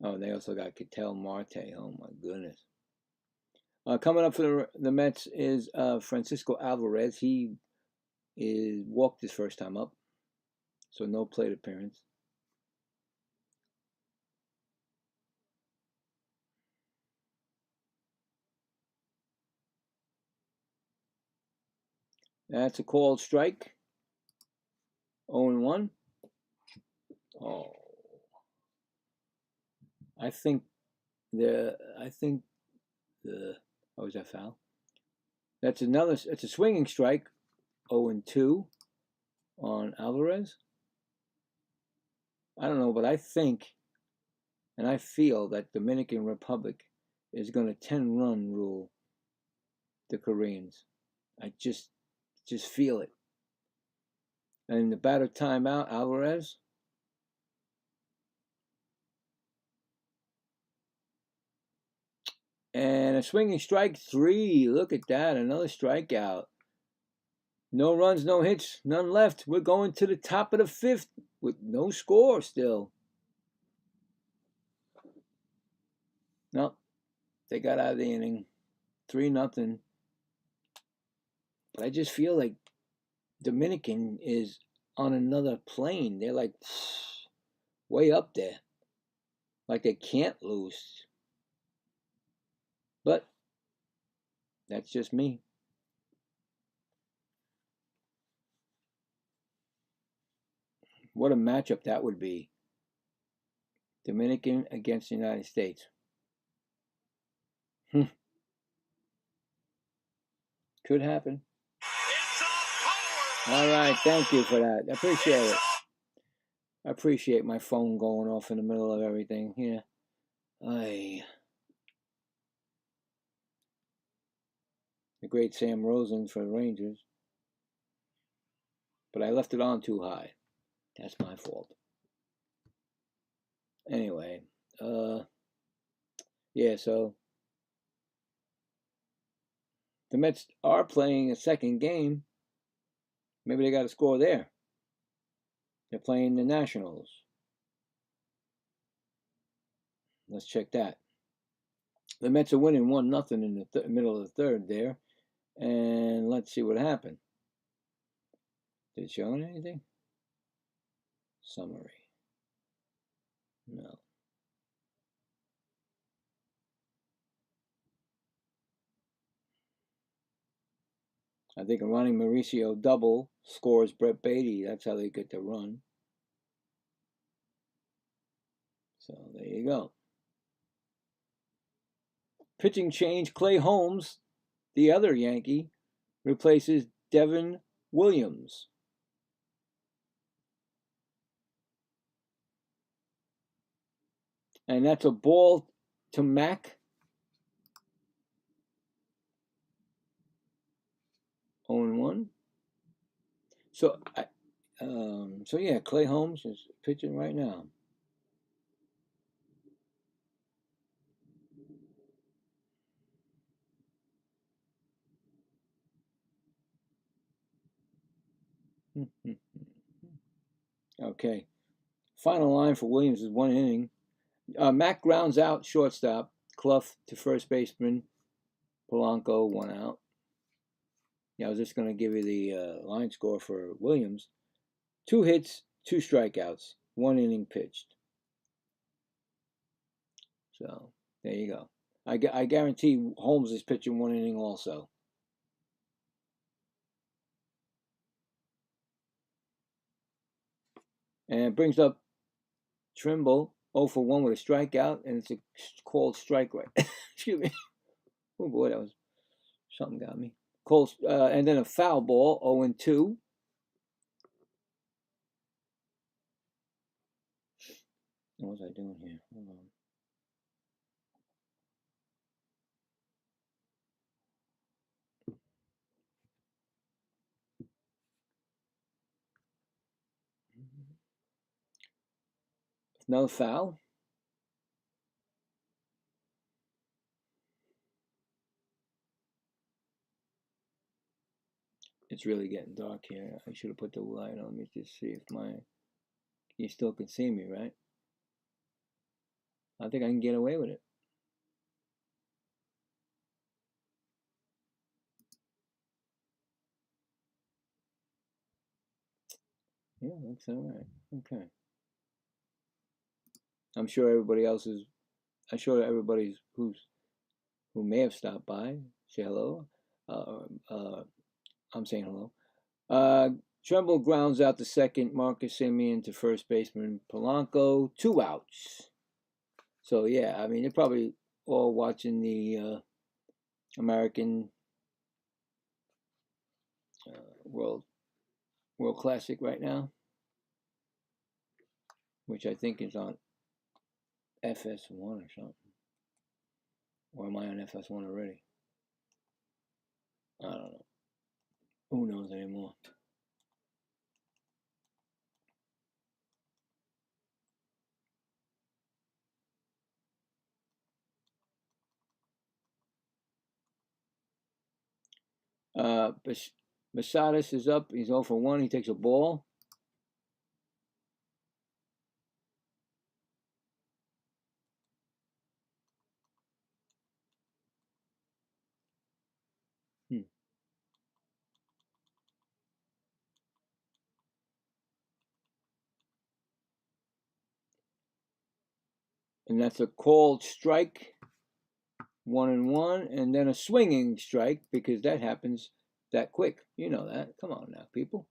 Oh, they also got Ketel Marte. Oh, my goodness. Coming up for the Mets is Francisco Alvarez. He is walked his first time up, so no plate appearance. That's a called strike. 0-1. Oh, I think the oh, was that foul? It's a swinging strike. 0-2 on Alvarez. I don't know, but I think and I feel that Dominican Republic is going to 10-run rule the Koreans. I just feel it. And the batter timeout, Alvarez. And a swinging strike 3. Look at that, another strikeout. No runs, no hits, none left. We're going to the top of the 5th with no score still. No, they got out of the inning. 3-0. But I just feel like Dominican is on another plane. They're like way up there. Like they can't lose. But that's just me. What a matchup that would be. Dominican against the United States. Could happen. All right, thank you for that. I appreciate it. I appreciate my phone going off in the middle of everything here. The great Sam Rosen for the Rangers. But I left it on too high. That's my fault. Anyway, yeah, so the Mets are playing a second game. Maybe they got a score there. They're playing the Nationals. Let's check that. The Mets are winning 1-0 in the middle of the 3rd there. And let's see what happened. Did it show anything? Summary. No. I think a Ronnie Mauricio double scores Brett Beatty. That's how they get the run. So there you go. Pitching change. Clay Holmes, the other Yankee, replaces Devin Williams. And that's a ball to Mac. 0-1. So yeah, Clay Holmes is pitching right now. Okay. Final line for Williams is 1 inning. Mac grounds out shortstop. Clough to first baseman. Polanco 1 out. Yeah, I was just going to give you the line score for Williams. 2 hits, 2 strikeouts, 1 inning pitched. So there you go. I guarantee Holmes is pitching 1 inning also. And it brings up Trimble 0-for-1 with a strikeout, and it's a called strike right. Excuse me. Oh boy, that was something got me. And then a foul ball 0-2. What was I doing here? Hold on. No foul. It's really getting dark here. I should have put the light on. Let me just see if you still can see me, right? I think I can get away with it. Yeah, looks all right. Okay. I'm sure everybody else is. I'm sure everybody's who may have stopped by say hello. I'm saying hello. Trumbull grounds out the second. Marcus Simeon to first baseman Polanco. 2 outs. So yeah, I mean they're probably all watching the American World Classic right now, which I think is on FS1 or something. Or am I on FS1 already? I don't know. Who knows anymore? Basadas is up. He's 0 for 1. He takes a ball. And that's a called strike. 1-1, and then a swinging strike because that happens that quick. You know that. Come on now, people.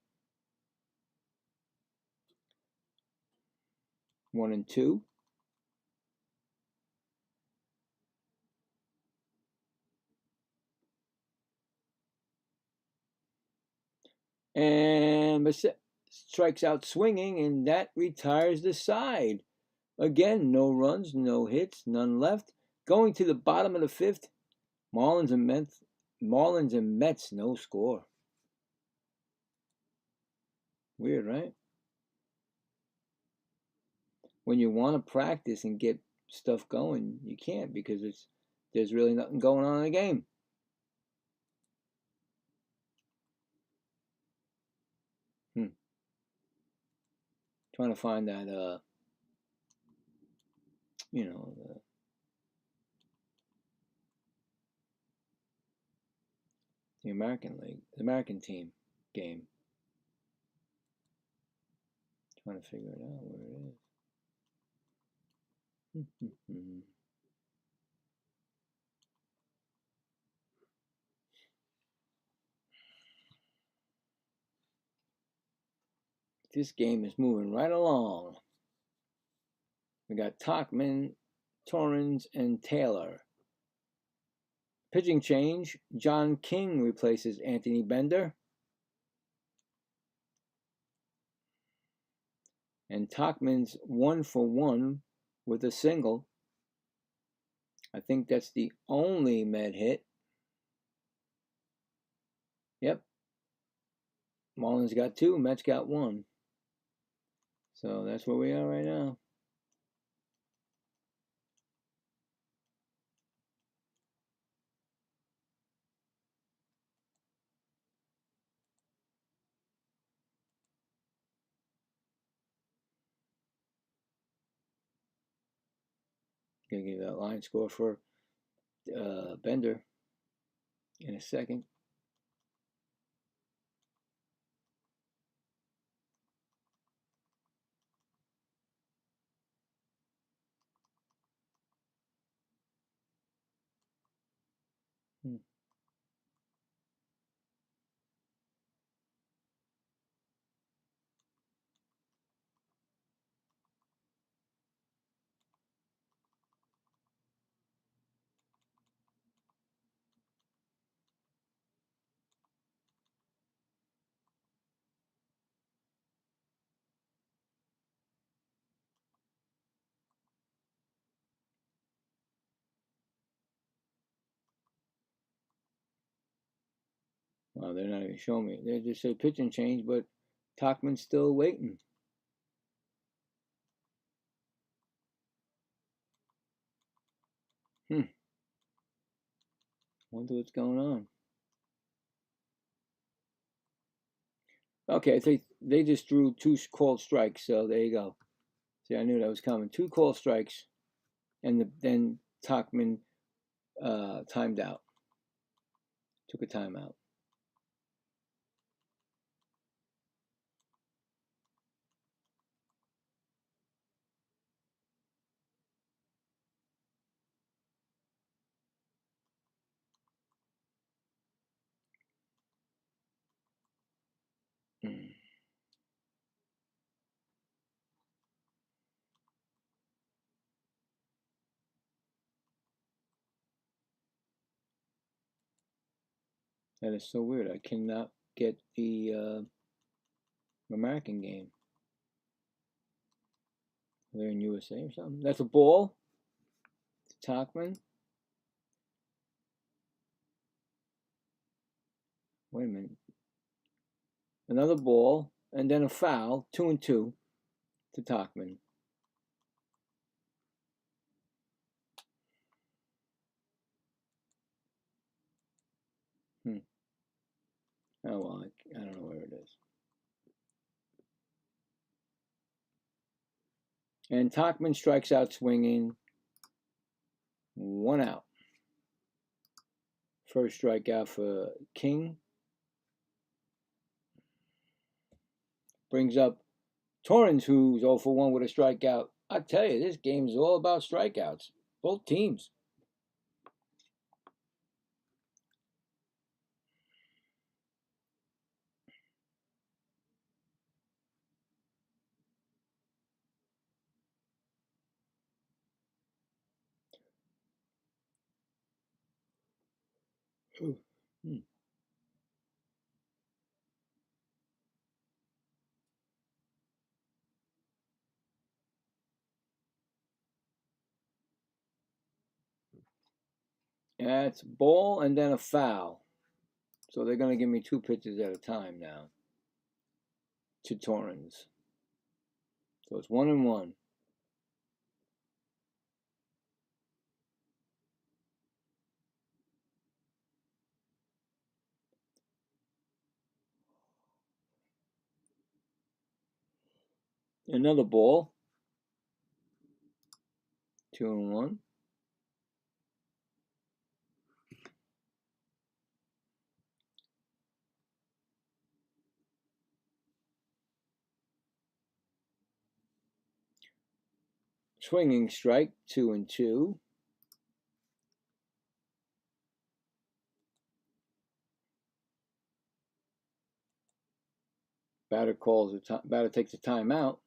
1-2. And strikes out swinging, and that retires the side. Again, no runs, no hits, none left. Going to the bottom of the 5th, Marlins and Mets, no score. Weird, right? When you want to practice and get stuff going, you can't because there's really nothing going on in the game. Trying to find that, you know, the American League, the American team game. Trying to figure it out where it is. This game is moving right along. We got Tachman, Torrens, and Taylor. Pitching change, John King replaces Anthony Bender. And Tachman's 1 for 1 with a single. I think that's the only Met hit. Yep. Marlins got 2, Mets got 1. So that's where we are right now. Gonna give that line score for Bender in a second. Well, they're not even showing me. They just say pitching change, but Tachman's still waiting. Wonder what's going on. Okay, they just drew 2 called strikes, so there you go. See, I knew that was coming. 2 called strikes, and then Tachman timed out. Took a timeout. That is so weird. I cannot get the American game. They're in USA or something. That's a ball. It's Tachman. Wait a minute. Another ball, and then a foul. 2-2 to Tachman. Oh, well, I don't know where it is. And Tachman strikes out swinging. 1 out. First strikeout for King. Brings up Torrens, who's 0 for 1 with a strikeout. I tell you, this game is all about strikeouts. Both teams. That's ball and then a foul. So they're going to give me 2 pitches at a time now to Torrens. So it's 1-1. Another ball. 2-1. Swinging strike. 2-2. Batter takes a timeout.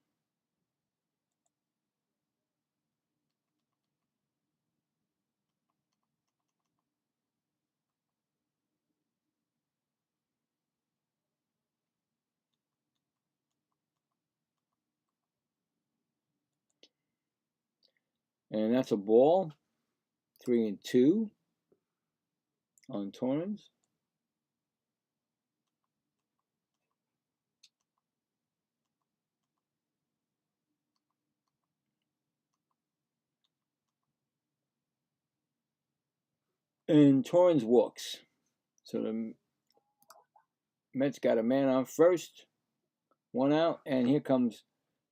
And that's a ball. 3-2 on Torrens. And Torrens walks. So the Mets got a man on first. 1 out. And here comes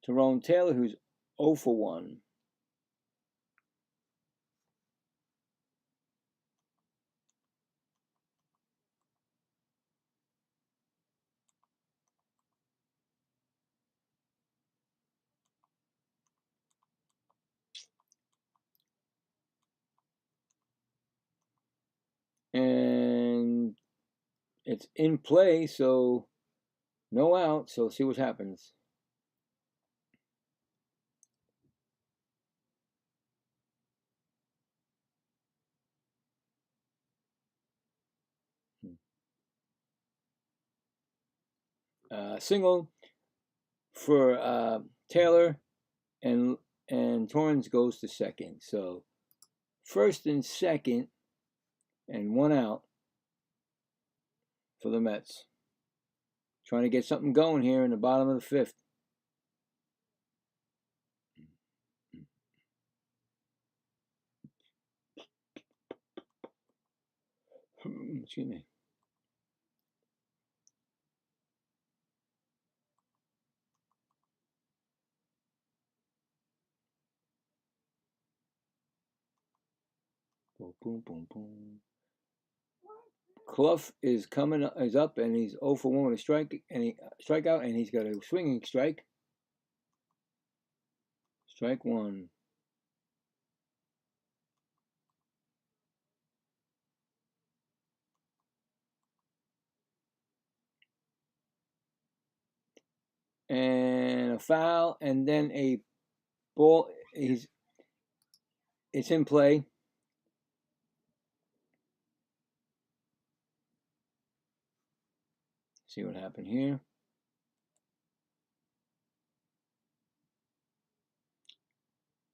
Tyrone Taylor, who's 0 for 1. And it's in play, so no out. So see what happens. Single for Taylor, and Torrens goes to second. So first and second, and 1 out for the Mets. Trying to get something going here in the bottom of the fifth. Excuse me. Boom, boom, boom, boom. Clough is up, and he's 0 for 1 with a strikeout, and he's got a swinging strike. Strike one. And a foul, and then a ball. It's in play. See what happened here.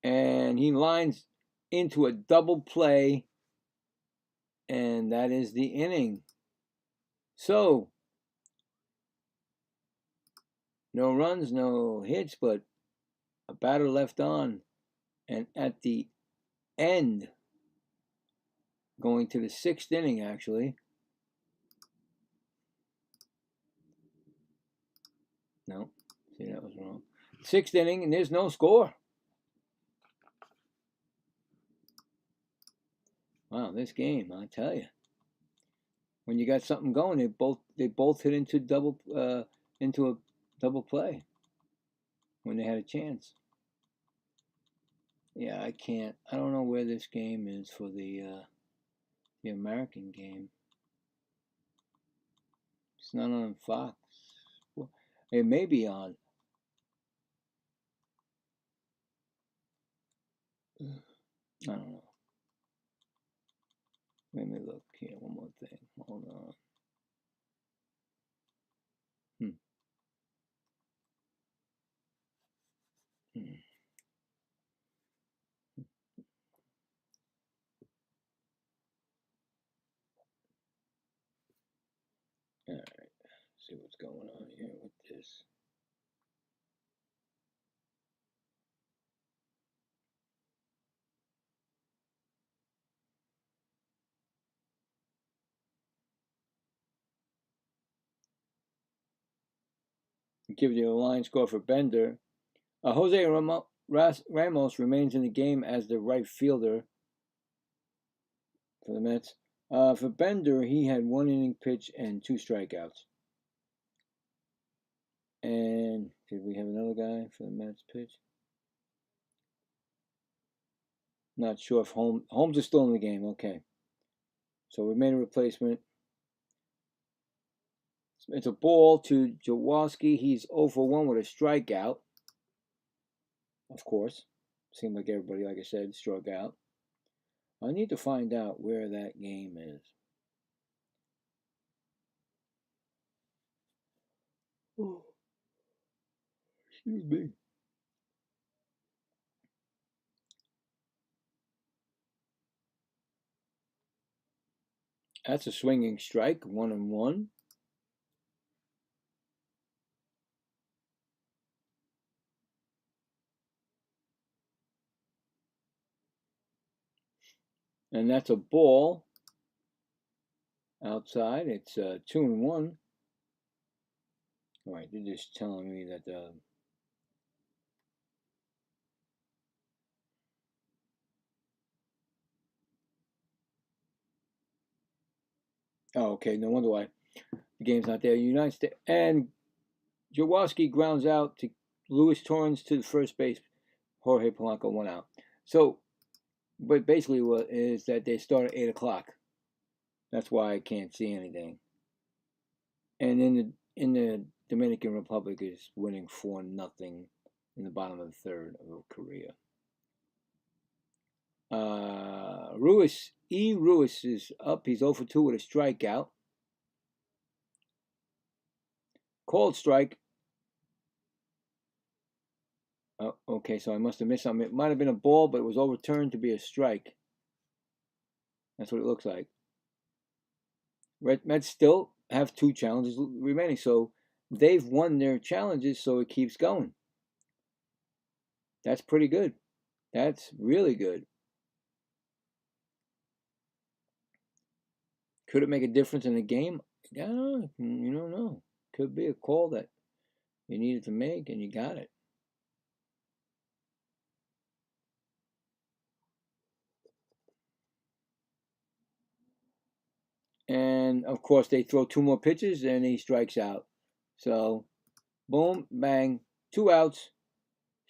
And he lines into a double play, and that is the inning. So, no runs, no hits, but a batter left on. And at the end, going to the 6th inning, actually. No, see, that was wrong. 6th inning, and there's no score. Wow, this game, I tell you. When you got something going, they both hit into a double play when they had a chance. Yeah, I don't know where this game is for the American game. It's not on Fox. It may be on. I don't know. Let me look here. One more thing. Hold on. All right. See what's going on here with this. Give you a line score for Bender. Jose Ramos remains in the game as the right fielder for the Mets. For Bender, he had 1 inning pitch and 2 strikeouts. And did we have another guy for the Mets pitch? Not sure if Holmes is still in the game. Okay. So we made a replacement. It's a ball to Jaworski. He's 0 for 1 with a strikeout. Of course. Seemed like everybody, like I said, struck out. I need to find out where that game is. Oh. Excuse me. That's a swinging strike, 1-1. And that's a ball outside. It's 2-1. All right, they're just telling me that oh, okay. No wonder why the game's not there. United States and Jaworski grounds out to Luis Torrens to the first base. Jorge Polanco 1 out. So, but basically, what is that they start at 8 o'clock. That's why I can't see anything. And in the Dominican Republic is winning 4-0 in the bottom of the 3rd of Korea. Ruiz is up. He's 0 for 2 with a strikeout. Called strike. Oh, okay, so I must have missed something. It might have been a ball, but it was overturned to be a strike. That's what it looks like. Mets still have 2 challenges remaining. So they've won their challenges, so it keeps going. That's pretty good. That's really good. Could it make a difference in the game? Yeah, you don't know. Could be a call that you needed to make, and you got it. And of course, they throw 2 more pitches, and he strikes out. So, boom, bang, 2 outs.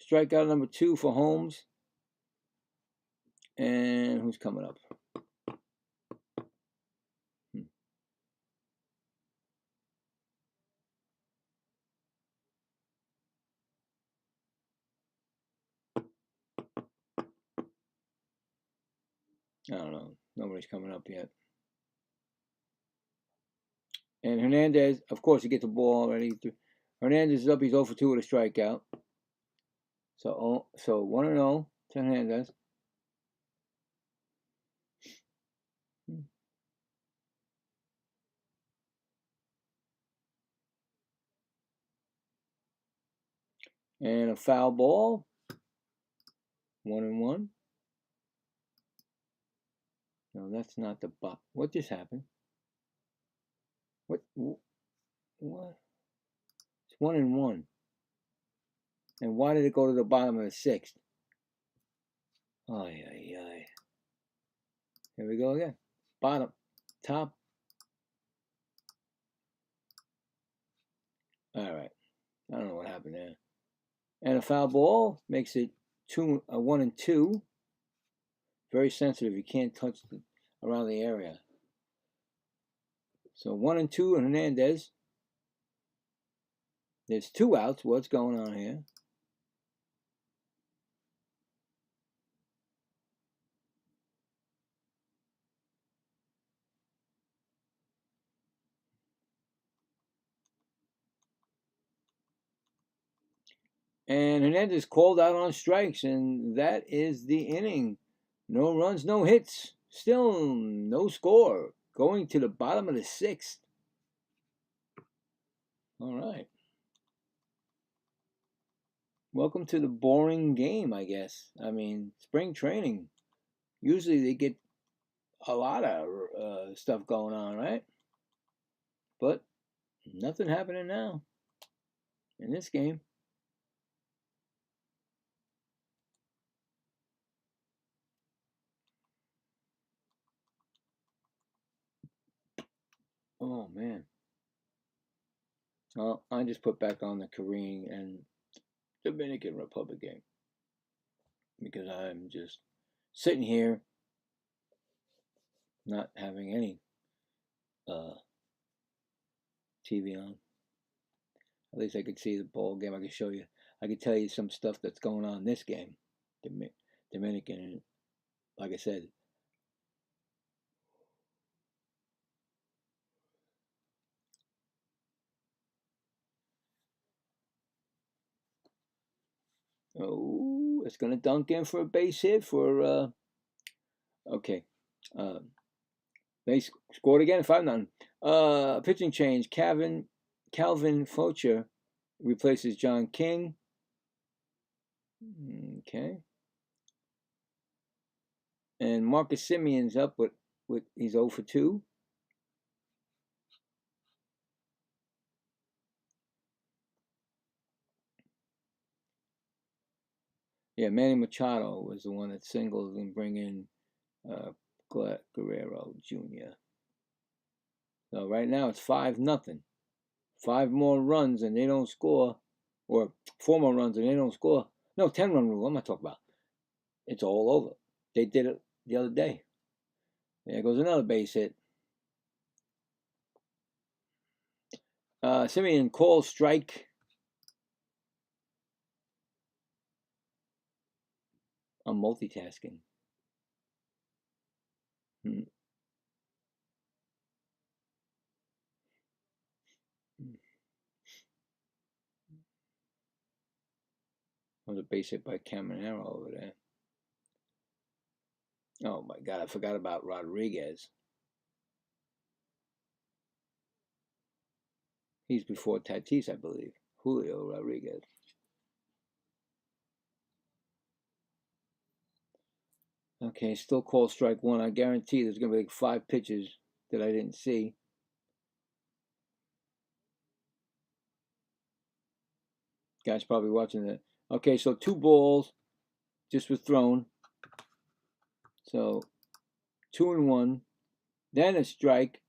Strikeout number 2 for Holmes. And who's coming up? I don't know. Nobody's coming up yet. And Hernandez, of course, he gets the ball already. Hernandez is up. He's 0 for 2 with a strikeout. So 1-0 to Hernandez. And a foul ball. 1-1. No, that's not the buck. What just happened? What? It's 1-1. And why did it go to the bottom of the 6th? Ay, ay, ay. Here we go again. Bottom, top. All right. I don't know what happened there. And a foul ball makes it 1-2. Very sensitive. You can't touch around the area. So 1-2 and Hernandez. There's 2 outs. What's going on here? And Hernandez called out on strikes, and that is the inning. No runs, no hits. Still no score. Going to the bottom of the 6th. All right. Welcome to the boring game, I guess. I mean, spring training. Usually they get a lot of stuff going on, right? But nothing happening now in this game. Oh, man. Well, I just put back on the Korean and Dominican Republic game because I'm just sitting here not having any TV on. At least I could see the ball game. I could show you. I could tell you some stuff that's going on in this game. Dominican, like I said. Oh, it's going to dunk in for a base hit for, okay. They scored again, 5-0. Pitching change. Calvin Faucher replaces John King. Okay. And Marcus Simeon's up with he's 0 for 2. Yeah, Manny Machado was the one that singled and bring in Guerrero Jr. So right now it's 5-0. 5 more runs and they don't score, or 4 more runs and they don't score. No, 10-run rule. What am I talking about? It's all over. They did it the other day. There goes another base hit. Simeon calls strike. I'm multitasking. Was a base hit by Caminero over there. Oh my God, I forgot about Rodriguez. He's before Tatis, I believe. Julio Rodriguez. Okay, still called strike one. I guarantee there's going to be like 5 pitches that I didn't see. Guy's probably watching that. Okay, so 2 balls just were thrown. So 2-1. Then a strike.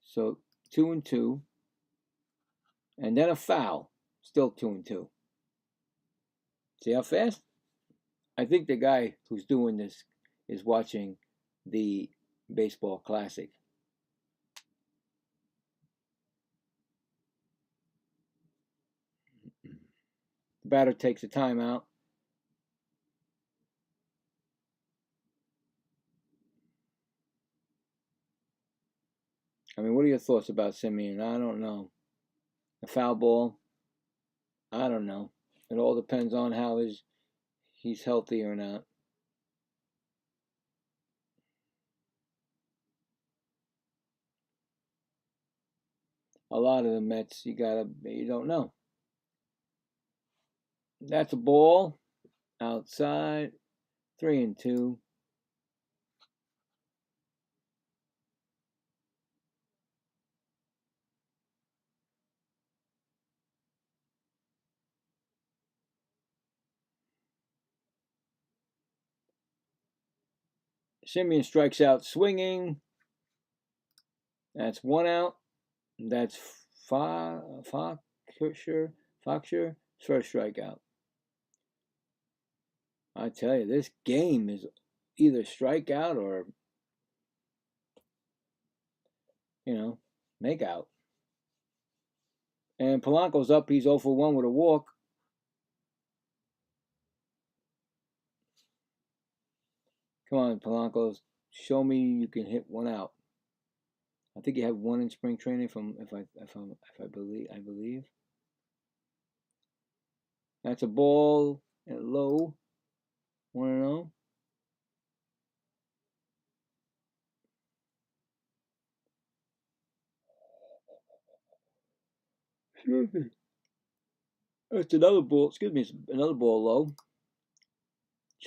So 2-2. And then a foul. Still 2-2. See how fast? I think the guy who's doing this is watching the baseball classic. The batter takes a timeout. I mean, what are your thoughts about Simeon? I don't know. A foul ball? I don't know. It all depends on how he's healthy or not. A lot of the Mets, you don't know. That's a ball outside. 3-2. Simeon strikes out swinging. That's 1 out. That's Foxer, first strikeout. I tell you, this game is either strikeout or, make out. And Polanco's up. He's 0 for 1 with a walk. Come on, Polanco. Show me you can hit 1 out. I think you have 1 in spring training if I believe. That's a ball at low. 1-0. Excuse me. That's another ball. Excuse me. It's another ball low.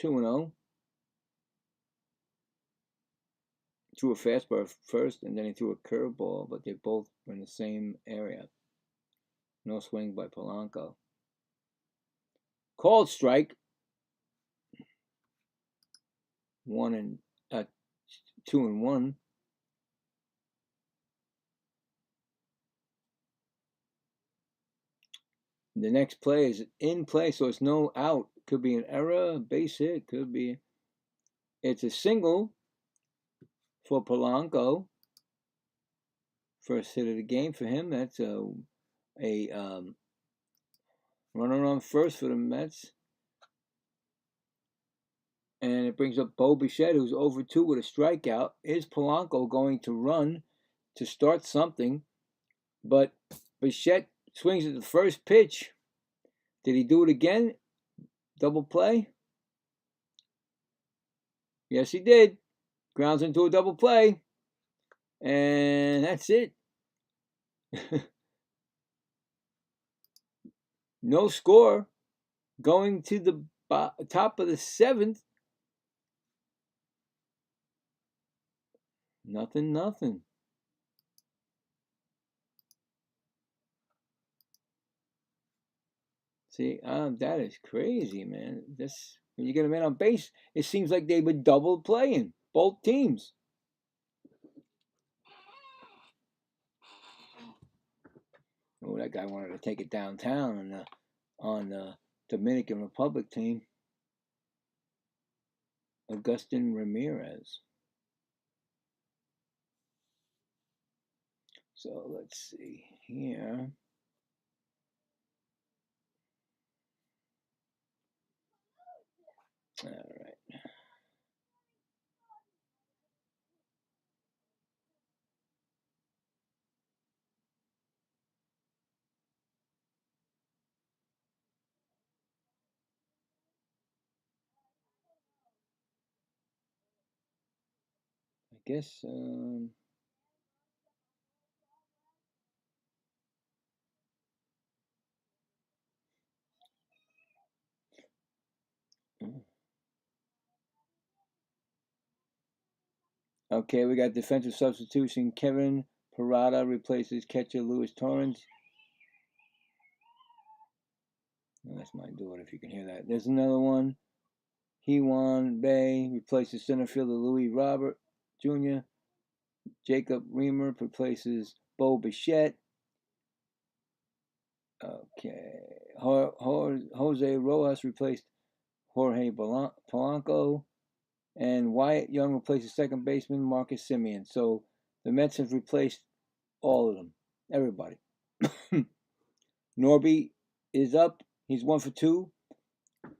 2-0. Threw a fastball first, and then he threw a curveball, but they both were in the same area. No swing by Polanco. Called strike. 2-1. The next play is in play, so it's no out. Could be an error, base hit. Could be. It's a single for Polanco. First hit of the game for him. That's a runner on first for the Mets. And it brings up Bo Bichette, who's over 2 with a strikeout. Is Polanco going to run to start something? But Bichette swings at the first pitch. Did he do it again? Double play? Yes, he did. Grounds into a double play. And that's it. No score. Going to the top of the 7th. Nothing. See, that is crazy, man. When you get a man on base, it seems like they were double playing, both teams. Oh, that guy wanted to take it downtown on the Dominican Republic team. Agustin Ramirez. So let's see here. All right. I guess Okay, we got defensive substitution. Kevin Parada replaces catcher Luis Torrens. Oh, that's my daughter, if you can hear that. There's another one. Hewan Bay replaces center fielder Louis Robert Jr. Jacob Reamer replaces Bo Bichette. Okay. Jose Rojas replaced Jorge Polanco. And Wyatt Young replaces second baseman Marcus Semien. So the Mets have replaced all of them. Everybody. Norby is up. He's 1 for 2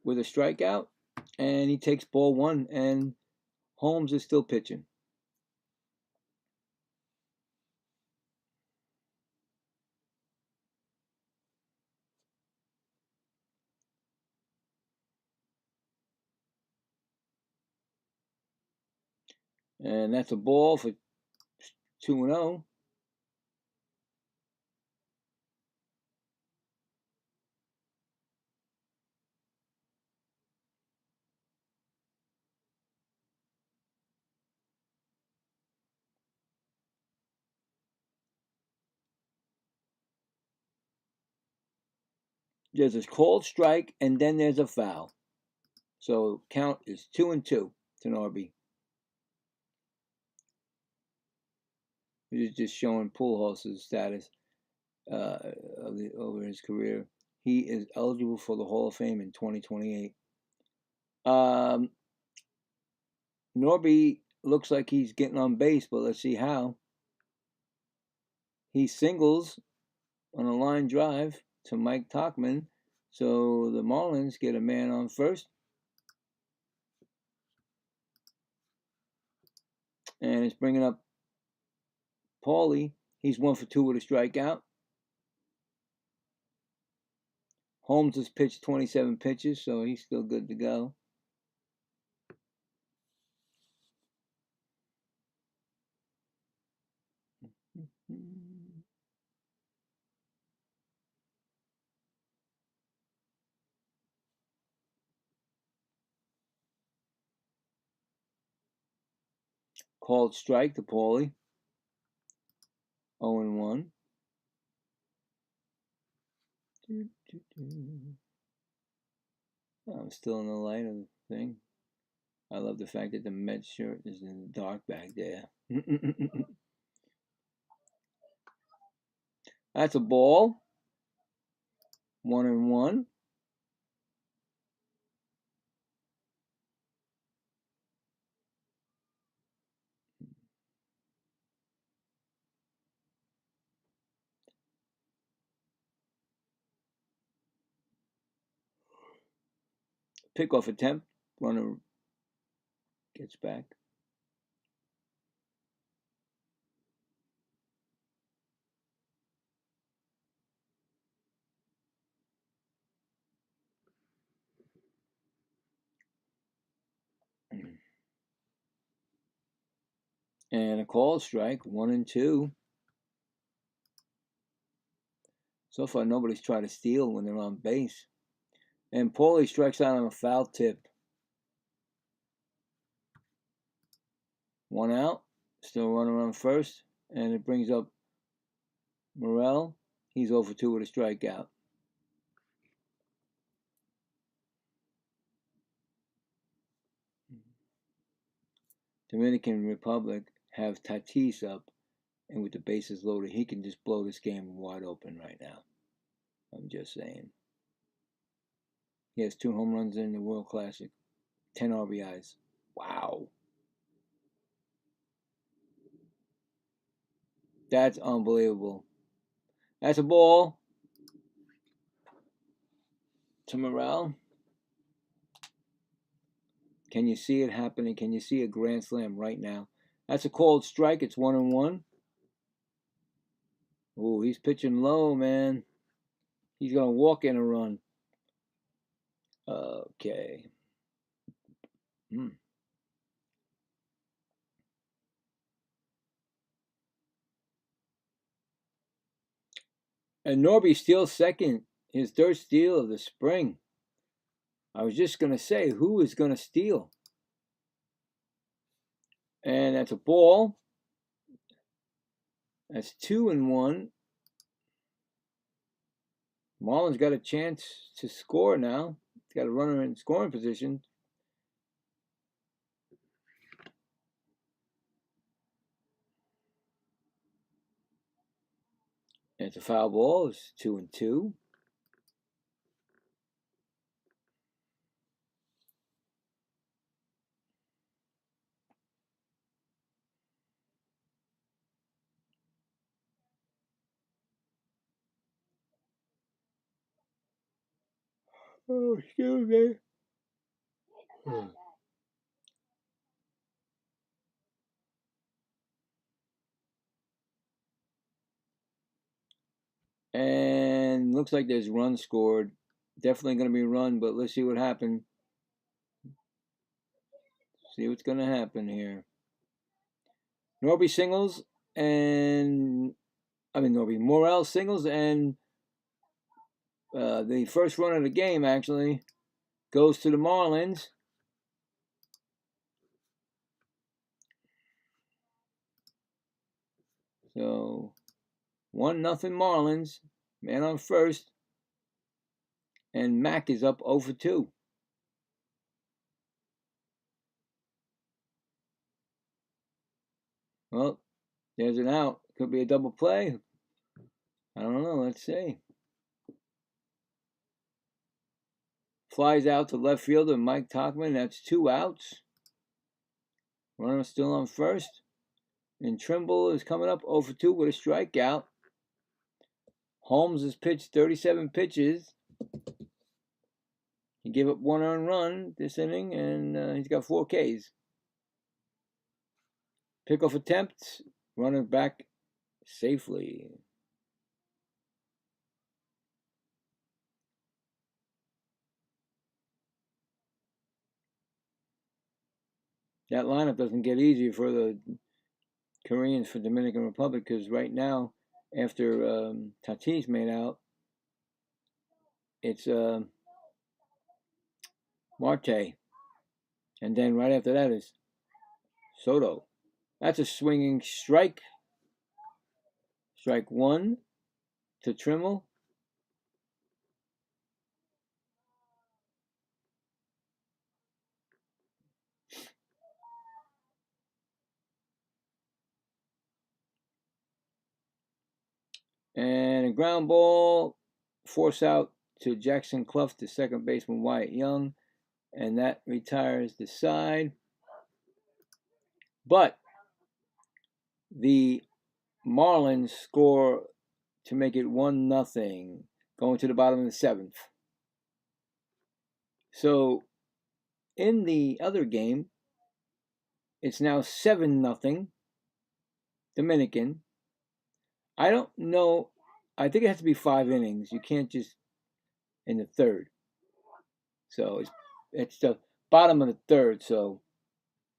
with a strikeout. And he takes ball 1. And Holmes is still pitching. And that's a ball for 2-0. There's a called strike, and then there's a foul. So count is 2-2 to Norby. This is just showing Pujols' status over his career. He is eligible for the Hall of Fame in 2028. Norby looks like he's getting on base, but let's see how. He singles on a line drive to Mike Tauchman. So the Marlins get a man on first. And it's bringing up Paulie. He's 1 for 2 with a strikeout. Holmes has pitched 27 pitches, so he's still good to go. Called strike to Paulie. 0-1. I'm still in the light of the thing. I love the fact that the Mets shirt is in the dark back there. That's a ball. 1-1. Pickoff attempt. Runner gets back. And a call strike. 1-2. So far, nobody's tried to steal when they're on base. And Paulie strikes out on a foul tip. 1 out. Still running on first. And it brings up Morel. He's 0 for 2 with a strikeout. Dominican Republic have Tatis up. And with the bases loaded, he can just blow this game wide open right now. I'm just saying. He has 2 home runs in the World Classic. 10 RBIs. Wow. That's unbelievable. That's a ball to Morel. Can you see it happening? Can you see a grand slam right now? That's a called strike. It's 1-1. Ooh, he's pitching low, man. He's going to walk in a run. Okay. And Norby steals second. His 3rd steal of the spring. I was just going to say, who is going to steal? And that's a ball. That's 2-1. Marlins got a chance to score now. He's got a runner in scoring position. And it's a foul ball. It's 2-2. Oh, excuse me. And looks like there's runs scored. Definitely going to be run, but let's see what happens. See what's going to happen here. Norby singles and Norby Morel singles, and the first run of the game actually goes to the Marlins. So 1-0 Marlins. Man on first. And Mac is up 0 for 2. Well, there's an out. Could be a double play. I don't know. Let's see. Flies out to left fielder Mike Tachman. That's 2 outs. Runner still on first. And Trimble is coming up 0 for 2 with a strikeout. Holmes has pitched 37 pitches. He gave up 1 earned run this inning, and he's got 4 Ks. Pickoff attempt. Runner back safely. That lineup doesn't get easier for the Koreans for Dominican Republic, because right now, after Tatis made out, it's Marte. And then right after that is Soto. That's a swinging strike. Strike 1 to Trimble. And a ground ball, force out to Jackson Clough to second baseman Wyatt Young, and that retires the side. But the Marlins score to make it 1-0, going to the bottom of the 7th. So in the other game, it's now 7-0 Dominican. I don't know. I think it has to be 5 innings. You can't just in the 3rd. So it's the bottom of the 3rd. So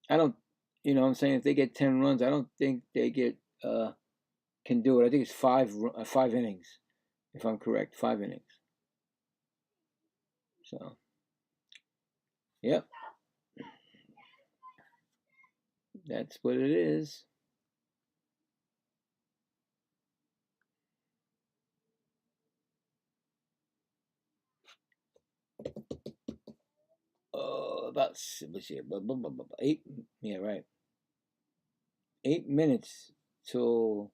I don't, what I'm saying, if they get 10 runs, I don't think they can do it. I think it's 5 innings, if I'm correct, 5 innings. So, yep, that's what it is. About, let's see, 8, yeah, right. 8 minutes till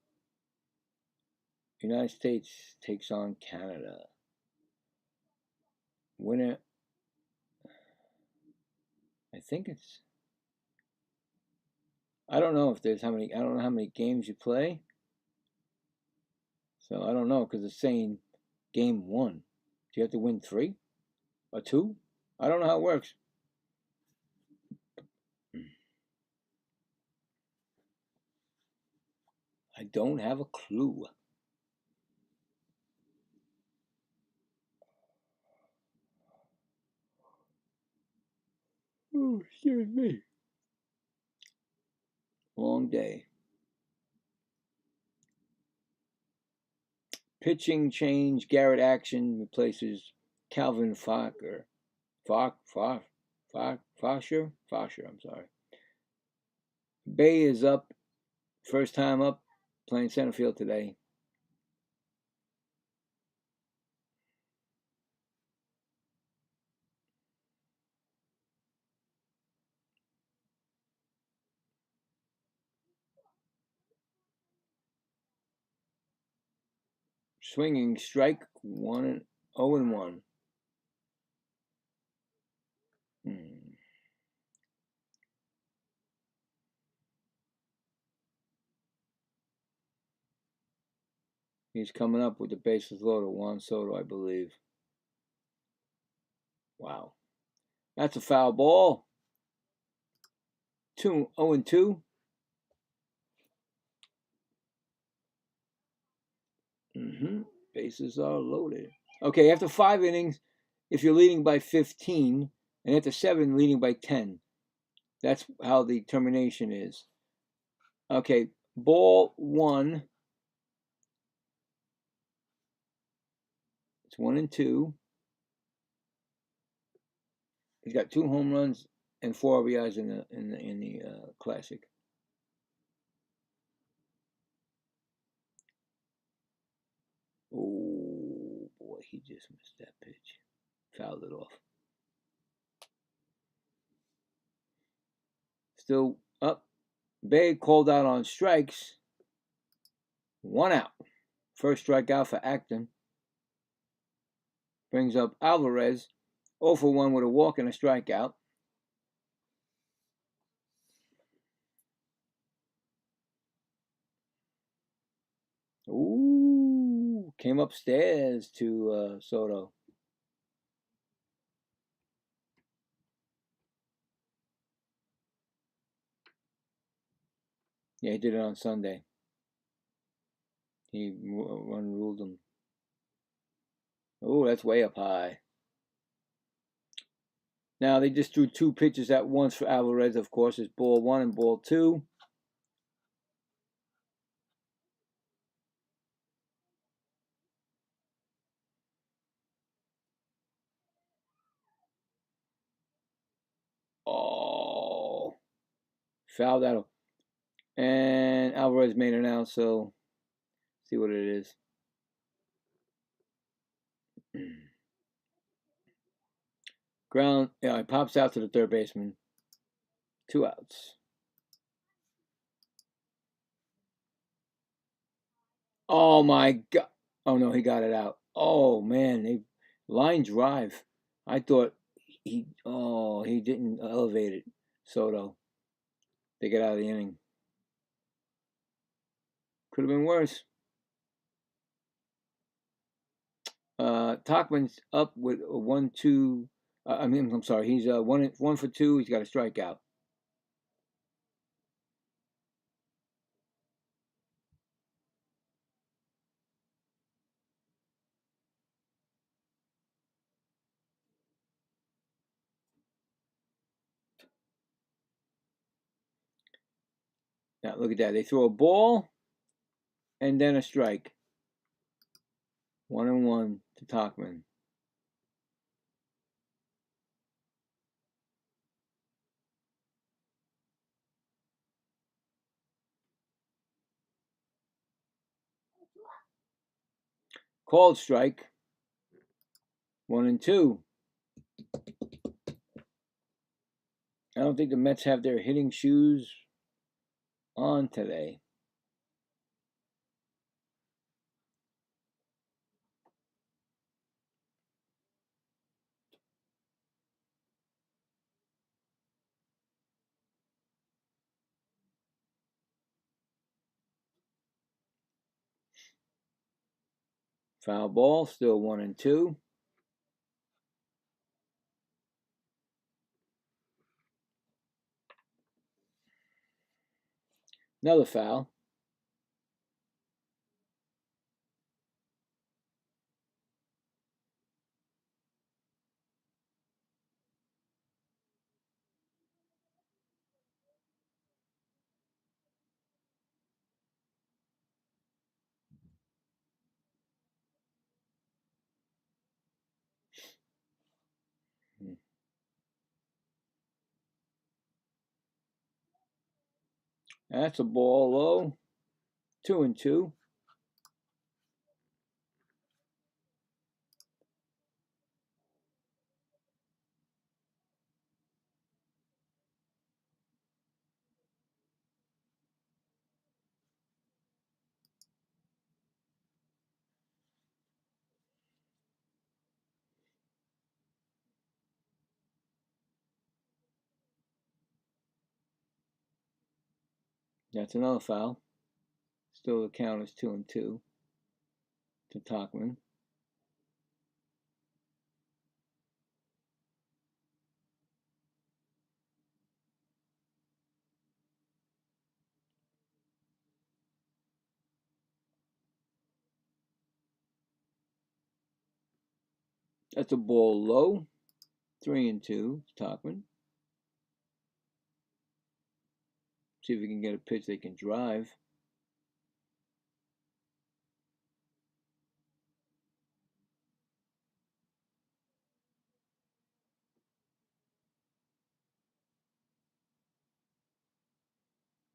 United States takes on Canada. Winner, I think it's, I don't know how many games you play. So I don't know, because it's saying game 1. Do you have to win 3 or 2? I don't know how it works. I don't have a clue. Oh, excuse me. Long day. Pitching change. Garrett Action replaces Calvin Fosher. Fosher, I'm sorry. Bay is up. First time up, playing center field today. Swinging strike 0-1. He's coming up with the bases loaded. Juan Soto, I believe. Wow. That's a foul ball. 0-2. Bases are loaded. Okay, after 5 innings, if you're leading by 15, and after 7, leading by 10. That's how the termination is. Okay, ball 1. It's 1-2. He's got 2 home runs and 4 RBIs in the Classic. Oh boy, he just missed that pitch. Fouled it off. Still up. Bay called out on strikes. 1 out. First strikeout for Acton. Brings up Alvarez. 0-for-1 with a walk and a strikeout. Ooh, came upstairs to Soto. Yeah, he did it on Sunday. He ruled him. Oh, that's way up high. Now, they just threw 2 pitches at once for Alvarez, of course. It's ball 1 and ball 2. Oh, fouled out. And Alvarez made it out, so see what it is. Ground, yeah, it pops out to the third baseman. 2 outs. Oh my God. Oh no, he got it out. Oh man, they line drive. I thought he didn't elevate it. Soto. They get out of the inning. Could have been worse. Tachman's up with a 1-2. I'm sorry. He's 1 for 2. He's got a strikeout. Now look at that. They throw a ball and then a strike. 1-1 to Tachman. Called strike. 1-2. I don't think the Mets have their hitting shoes on today. Foul ball, still 1-2. Another foul. That's a ball low. 2-2. That's another foul. Still the count is 2-2 to Talkman. That's a ball low. 3-2 to Talkman. See if we can get a pitch they can drive.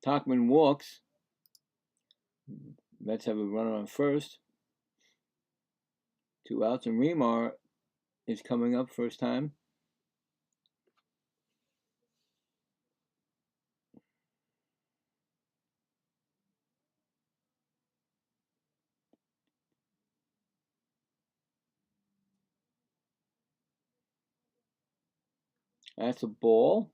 Talkman walks. Mets have a runner on first. 2 outs, and Remar is coming up first time. That's a ball.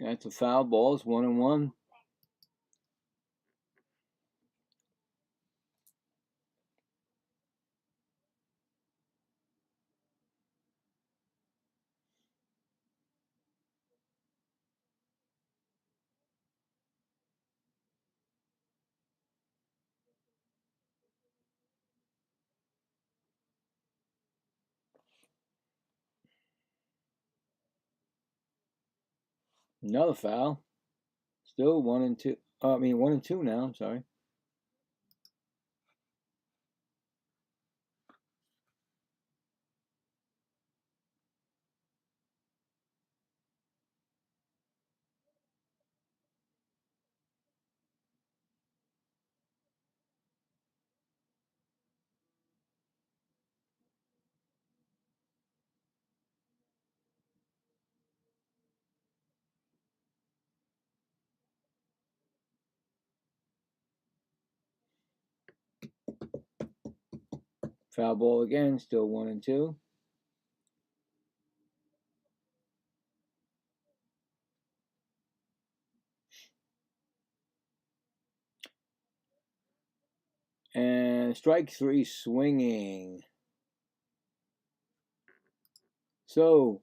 That's a foul ball. It's 1-1. Another foul. Still 1-2. 1-2 now. I'm sorry. Foul ball again. Still 1-2. And strike 3 swinging. So,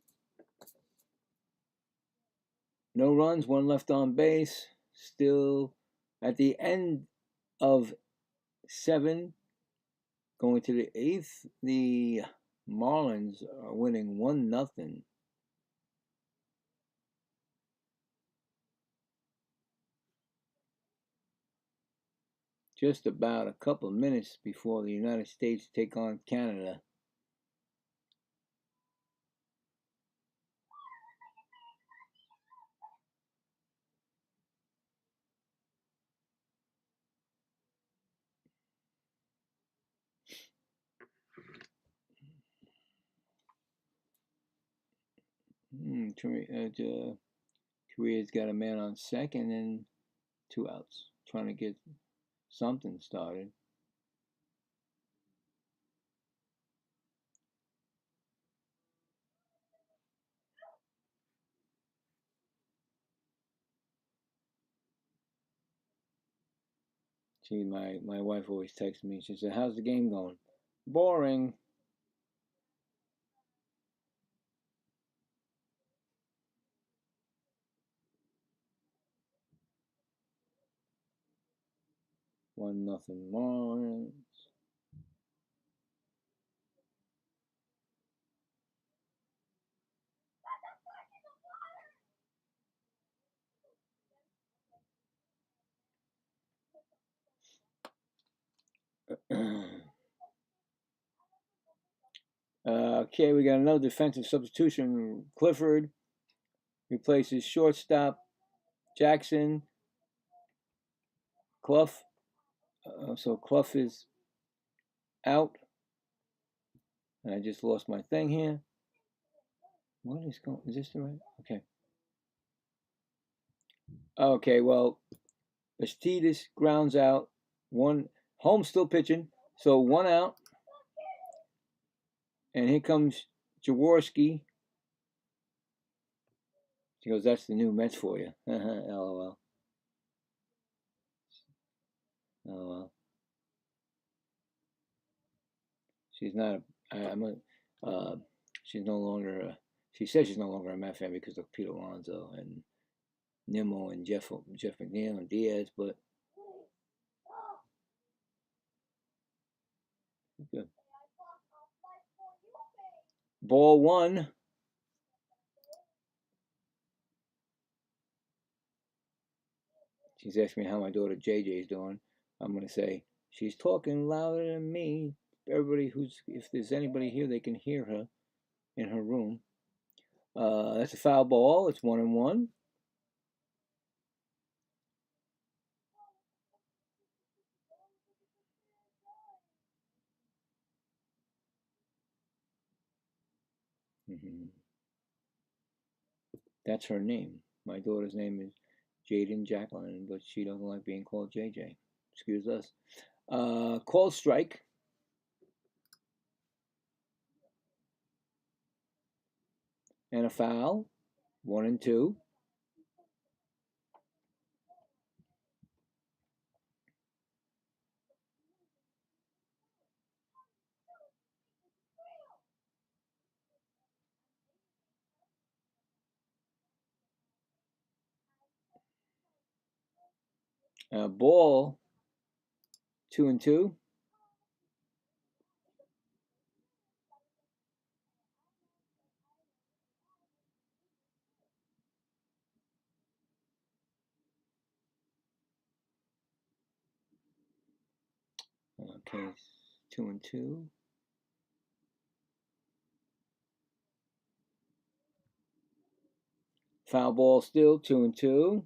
no runs, 1 left on base. Still at the end of 7, going to the 8th, the Marlins are winning 1-0. Just about a couple of minutes before the United States take on Canada. Korea's got a man on second and 2 outs, trying to get something started. See, my wife always texts me. She said, "How's the game going?" Boring. One nothing Marlins. Okay, we got another defensive substitution. Clifford replaces shortstop Jackson. Clough. So Clough is out. And I just lost my thing here. What is going? Is this the right? Okay. Okay. Well, Bastidas grounds out. One. Holmes still pitching. So 1 out. And here comes Jaworski. She goes, "That's the new Mets for you." LOL. LOL. She's not. She's no longer. She says she's no longer a Met fan because of Pete Alonso and Nimmo and Jeff McNeil and Diaz, but good. Ball 1. She's asking me how my daughter JJ is doing. I'm going to say, she's talking louder than me. Everybody if there's anybody here, they can hear her in her room. That's a foul ball. It's 1-1. That's her name. My daughter's name is Jaden Jacqueline, but she doesn't like being called JJ. Excuse us. Call strike. And a foul. 1-2. Ball 2-2. Okay, 2-2. Foul ball still 2-2.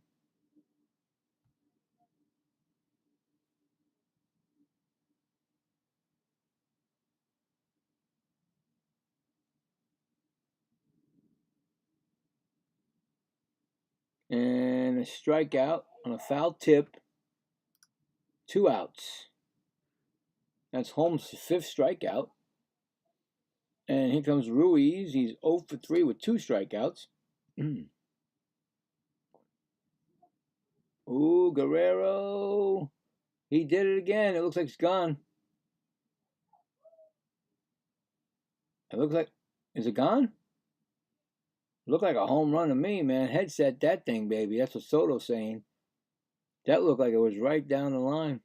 And a strikeout on a foul tip. 2 outs. That's Holmes' 5th strikeout. And here comes Ruiz. He's 0 for 3 with 2 strikeouts. Ooh, Guerrero. He did it again. It looks like it's gone. It looks like, is it gone? It looked like a home run to me, man. Headset that thing, baby. That's what Soto's saying. That looked like it was right down the line.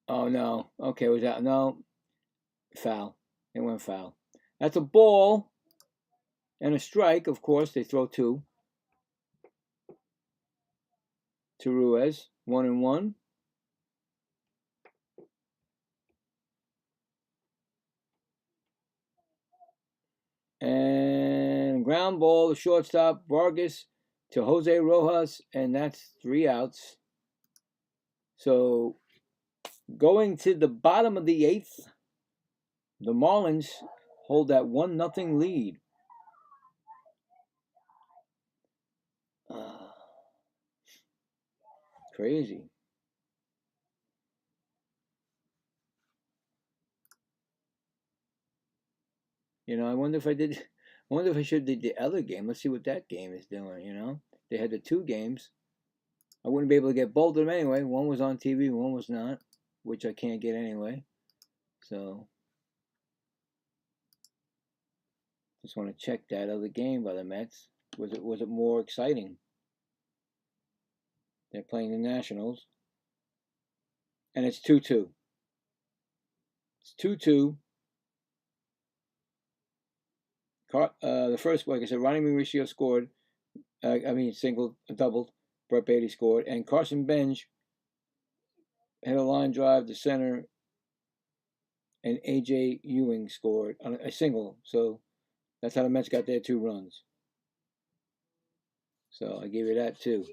Oh, no. Okay, was that? No. Foul. It went foul. That's a ball and a strike, of course. They throw 2 to Ruiz. 1-1. And ground ball, the shortstop, Vargas to Jose Rojas, and that's 3 outs. So going to the bottom of the 8th, the Marlins hold that 1-0 lead. Crazy. You know, I wonder if I should have did the other game. Let's see what that game is doing, you know. They had the 2 games. I wouldn't be able to get both of them anyway. One was on TV, one was not, which I can't get anyway. So just want to check that other game by the Mets. Was it more exciting? They're playing the Nationals. And it's 2-2. It's 2-2. The first, like I said, Ronnie Mauricio scored. doubled. Brett Beatty scored, and Carson Bench had a line drive to center, and A.J. Ewing scored on a single. So that's how the Mets got their 2 runs. So I gave you that too.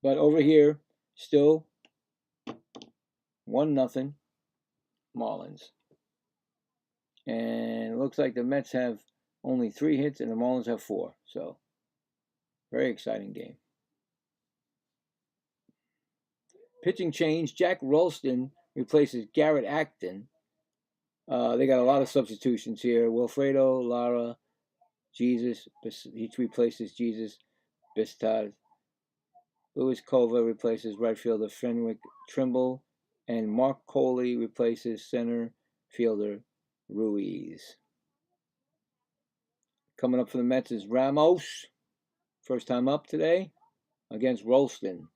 But over here, still 1-0 Marlins. And it looks like the Mets have only 3 hits and the Marlins have 4. So, very exciting game. Pitching change. Jack Rolston replaces Garrett Acton. They got a lot of substitutions here. Wilfredo, Lara, Jesus. Each replaces Jesus. Bistad. Louis Kova replaces right fielder Fenwick Trimble. And Mark Coley replaces center fielder Ruiz. Coming up for the Mets is Ramos. First time up today against Rolston.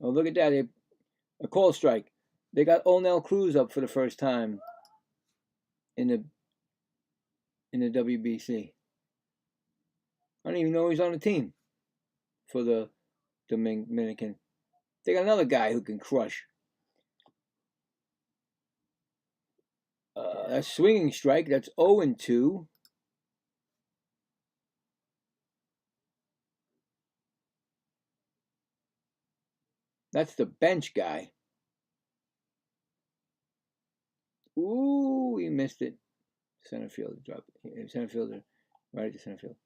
Oh, look at that. A call strike. They got Onel Cruz up for the first time in the WBC. I don't even know he's on the team for the Dominican. They got another guy who can crush. That's swinging strike. That's 0-2. That's the bench guy. Ooh, he missed it. Center fielder dropped it. Center fielder, right at the center field.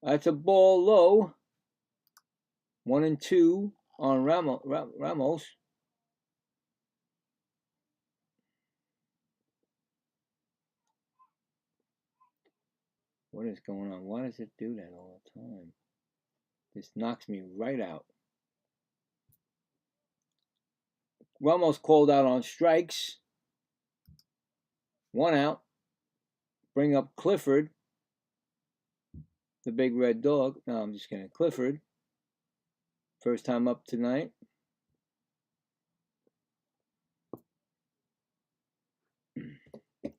That's a ball low. 1-2 on Ramos. What is going on? Why does it do that all the time? This knocks me right out. Ramos called out on strikes. 1 out. Bring up Clifford, the big red dog. No, I'm just kidding. Clifford. First time up tonight.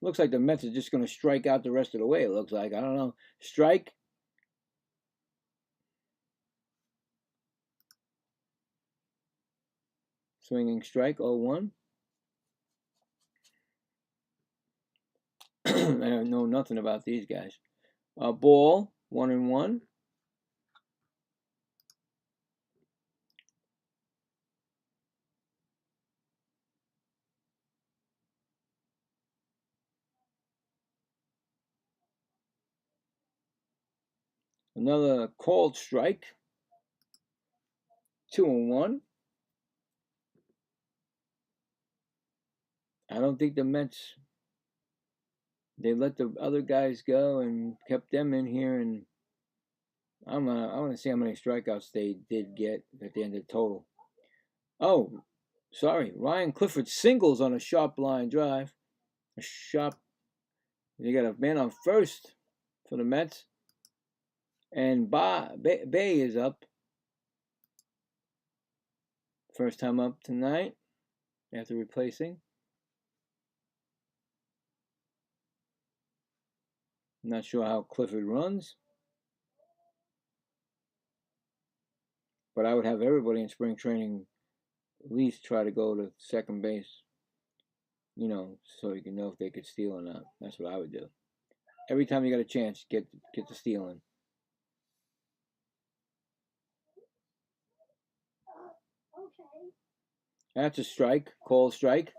Looks like the Mets are just going to strike out the rest of the way, it looks like. I don't know. Strike. Swinging strike, 0-1. I know nothing about these guys. Ball, 1-1. Another called strike. 2-1. I don't think the Mets, they let the other guys go and kept them in here, and I want to see how many strikeouts they did get at the end of the total. Oh, sorry. Ryan Clifford singles on a sharp line drive. You got a man on first for the Mets. And Bay is up. First time up tonight after replacing. I'm not sure how Clifford runs. But I would have everybody in spring training at least try to go to second base, so you can know if they could steal or not. That's what I would do. Every time you got a chance, get the stealing. That's a strike. Call strike.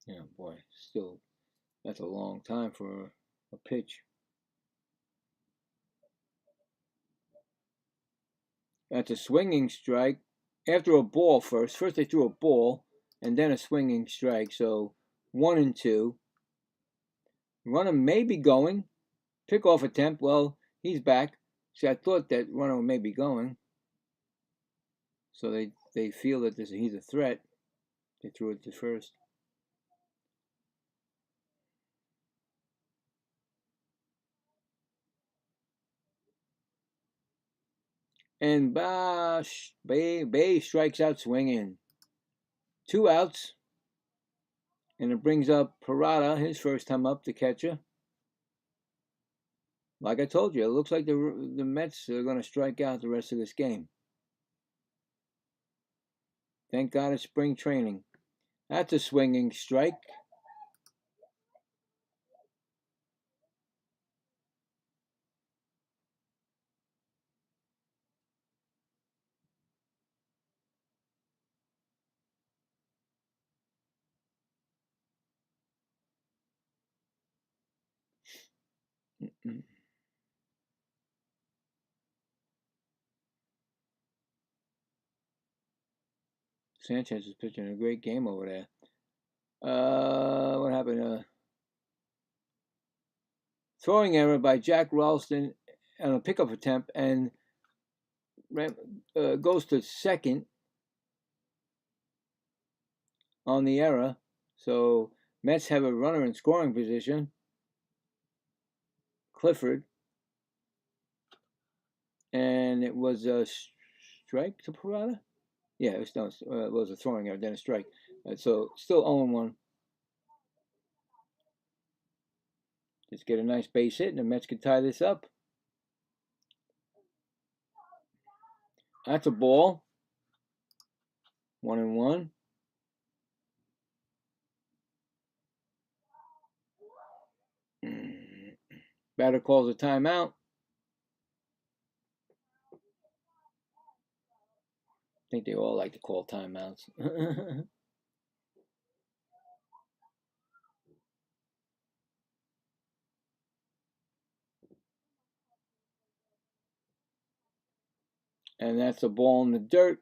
Yeah, boy, still, that's a long time for a pitch. That's a swinging strike. After a ball first. First they threw a ball and then a swinging strike. So 1-2. Runner may be going. Pickoff attempt. Well, he's back. See, I thought that runner may be going. So they feel that he's a threat. They threw it to first. And Bay strikes out swinging. 2 outs. And it brings up Parada, his first time up, the catcher. Like I told you, it looks like the Mets are going to strike out the rest of this game. Thank God it's spring training. That's a swinging strike. Sanchez is pitching a great game over there. What happened? Throwing error by Jack Ralston on a pickup attempt, and goes to second on the error. So Mets have a runner in scoring position. Clifford. And it was a strike to Parada? Yeah, it was a throwing error, then a strike. So still 0-1. Just get a nice base hit, and the Mets could tie this up. That's a ball. 1-1. Batter calls a timeout. I think they all like to call timeouts. And that's a ball in the dirt.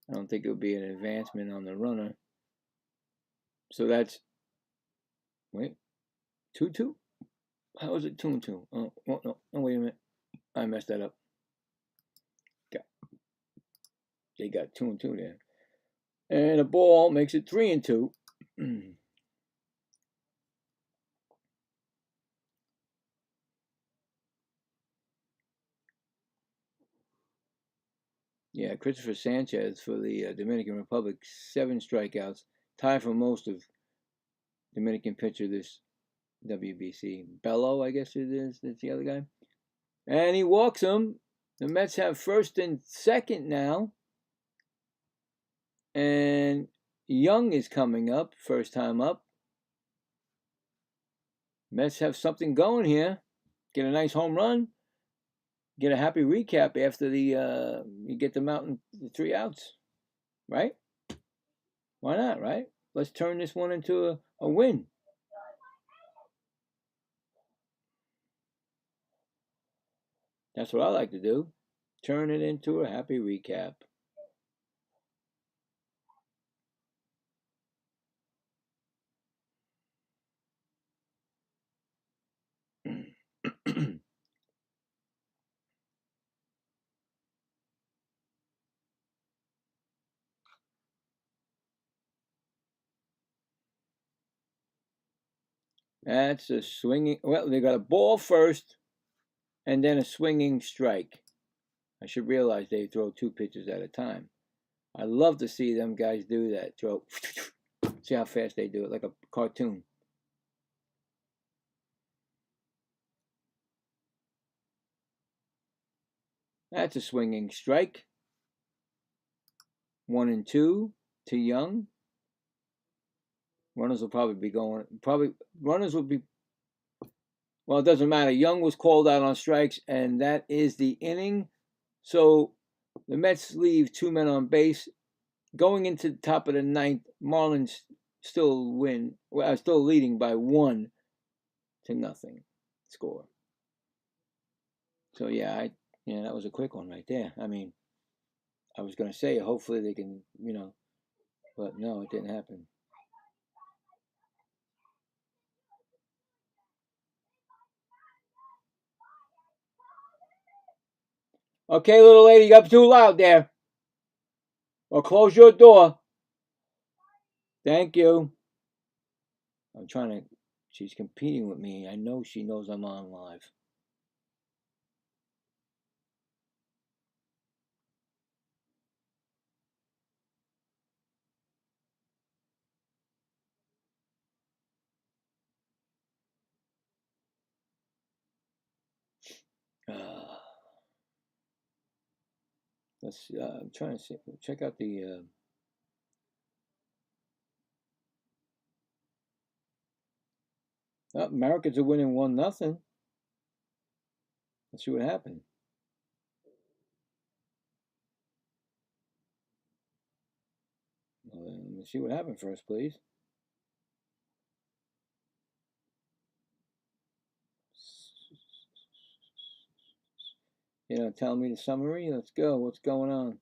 I don't think it would be an advancement on the runner. So that's, wait, 2-2? How is it 2-2? Oh, no, wait a minute. I messed that up. They got 2-2 there. And a ball makes it 3-2. Yeah, Christopher Sanchez for the Dominican Republic, 7 strikeouts, tied for most of Dominican pitcher this WBC. Bello, I guess it is. That's the other guy. And he walks him. The Mets have first and second now. And Young is coming up, first time up. Mets have something going here. Get a nice home run. Get a happy recap after you get them out in the 3 outs. Right? Why not, right? Let's turn this one into a win. That's what I like to do. Turn it into a happy recap. That's a swinging. Well, they got a ball first and then a swinging strike. I should realize they throw 2 pitches at a time. I love to see them guys do that. Throw. See how fast they do it, like a cartoon. That's a swinging strike. 1-2 to Young. Runners will probably be going. Runners will be. Well, it doesn't matter. Young was called out on strikes, and that is the inning. So the Mets leave 2 men on base. Going into the top of the 9th, Marlins still win. Well, still leading by 1-0 score. So yeah, Yeah, that was a quick one right there. I mean, I was going to say, hopefully they can, but no, it didn't happen. Okay, little lady, you're up too loud there. Or close your door. Thank you. I'm trying to. She's competing with me. I know she knows I'm on live. Let's. I'm trying to see, check out the. Americans are winning 1-0. Let's see what happened. Let me see what happened first, please. Tell me the summary. Let's go. What's going on?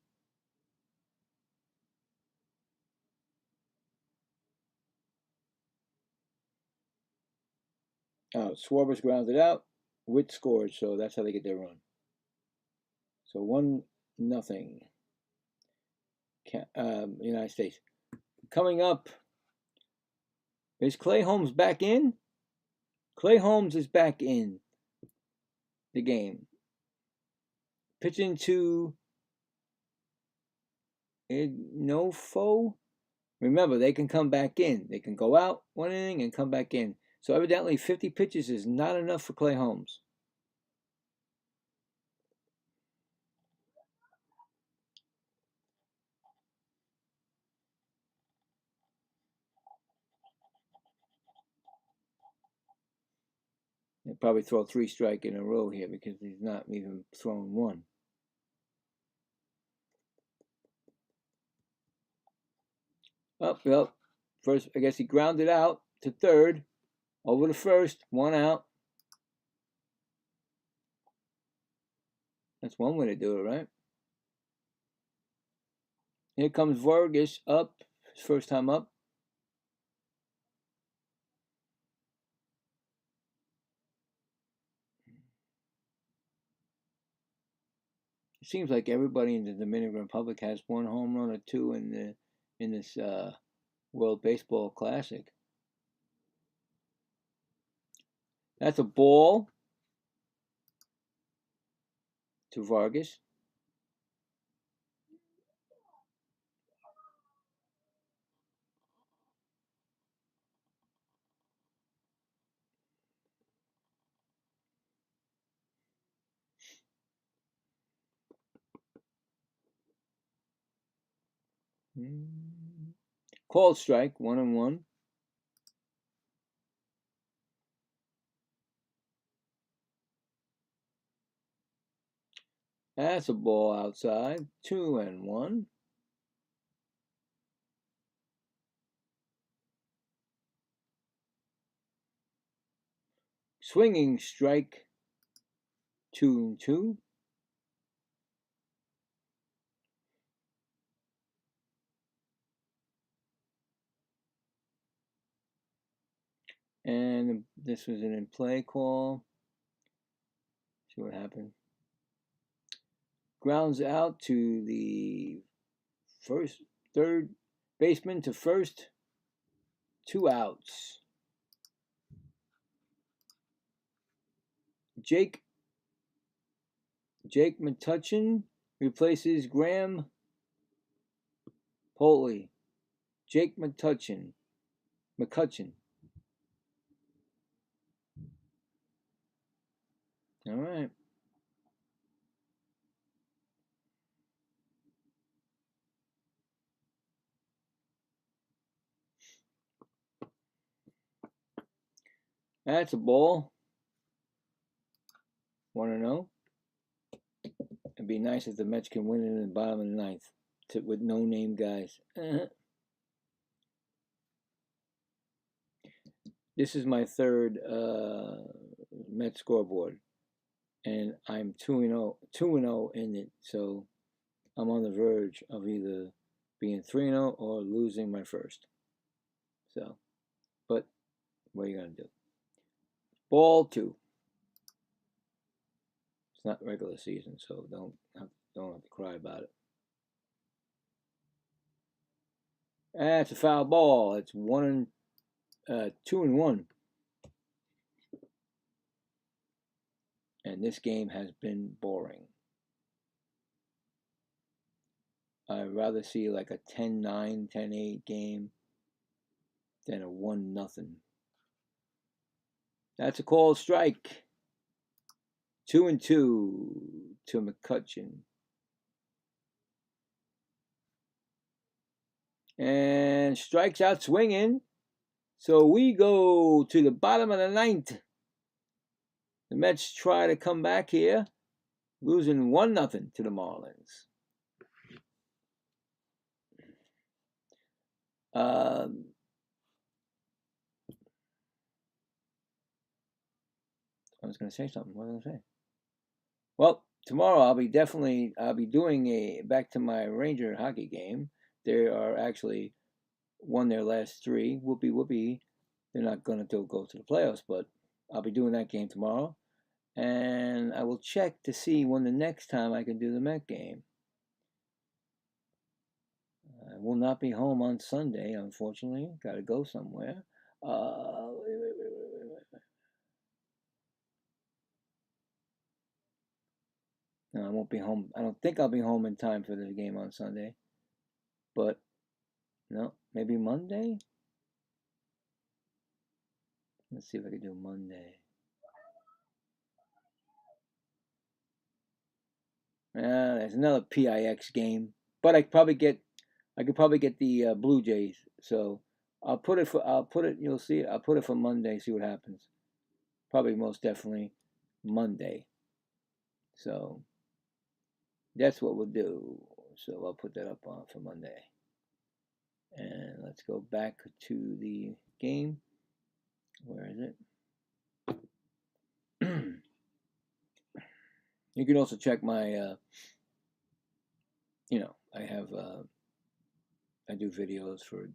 Oh, Schwarber's grounded out. Witt scored, so that's how they get their run. So 1-0. United States. Coming up, is Clay Holmes back in? Clay Holmes is back in the game. Pitching to Nofo. Remember, they can come back in. They can go out one inning and come back in. So evidently 50 pitches is not enough for Clay Holmes. He'll probably throw 3 strike in a row here because he's not even thrown one. Well, first, I guess he grounded out to third, over to first, 1 out. That's one way to do it, right? Here comes Vargas up, his first time up. It seems like everybody in the Dominican Republic has 1 home run or 2 in this World Baseball Classic. That's a ball to Vargas. Called strike, 1-1. That's a ball outside, 2-1. Swinging strike, 2-2. And this was an in-play call. See what happened. Grounds out to the third baseman to first. 2 outs. Jake McCutcheon replaces Graham Poley. Jake McCutcheon. All right. That's a ball. 1-0. It'd be nice if the Mets can win it in the bottom of the ninth with no-name guys. This is my third Mets scoreboard. and I'm 2-0 in it. So I'm on the verge of either being 3-0 or losing my first. So, but what are you gonna do? Ball 2. It's not regular season, so don't have to cry about it. That's a foul ball. It's 2-1. And this game has been boring. I'd rather see like a 10-9, 10-8 game than a 1-0. That's a called strike. 2-2 to McCutcheon. And strikes out swinging. So we go to the bottom of the 9th. The Mets try to come back here, losing 1-0 to the Marlins. I was going to say something. What was I going to say? Well, tomorrow I'll be doing back to my Ranger hockey game. They are actually won their last 3. Whoopee whoopee. They're not going to go to the playoffs, but I'll be doing that game tomorrow. And I will check to see when the next time I can do the Met game. I will not be home on Sunday, unfortunately. Got to go somewhere. No, I won't be home. I don't think I'll be home in time for the game on Sunday. But, no, maybe Monday? Let's see if I can do Monday. There's another PIX game. But I could probably get the Blue Jays. So I'll put it, you'll see, I'll put it for Monday, see what happens. Probably most definitely Monday. So that's what we'll do. So I'll put that up on for Monday. And let's go back to the game. Where is it? You can also check my, I do videos for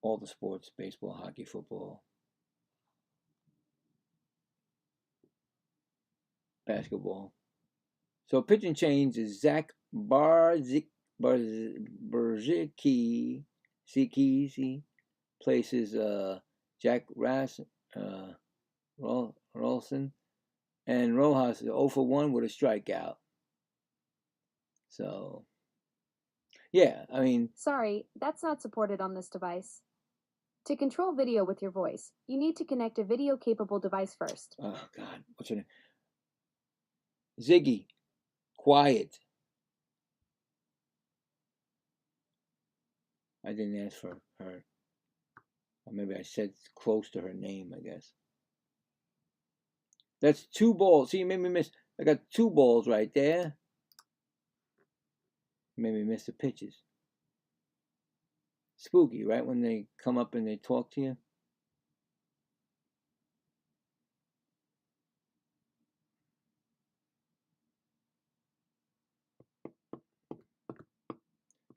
all the sports, baseball, hockey, football, basketball. So pitching change is Zach Barzicki places Jack Rolson, and Rojas is 0 for 1 with a strikeout. So, yeah, I mean... Sorry, that's not supported on this device. To control video with your voice, you need to connect a video-capable device first. Oh, God. What's her name? Ziggy. Quiet. I didn't ask for her. Or maybe I said close to her name, I guess. That's 2 balls. See, you made me miss. I got 2 balls right there. You made me miss the pitches. Spooky, right? When they come up and they talk to you.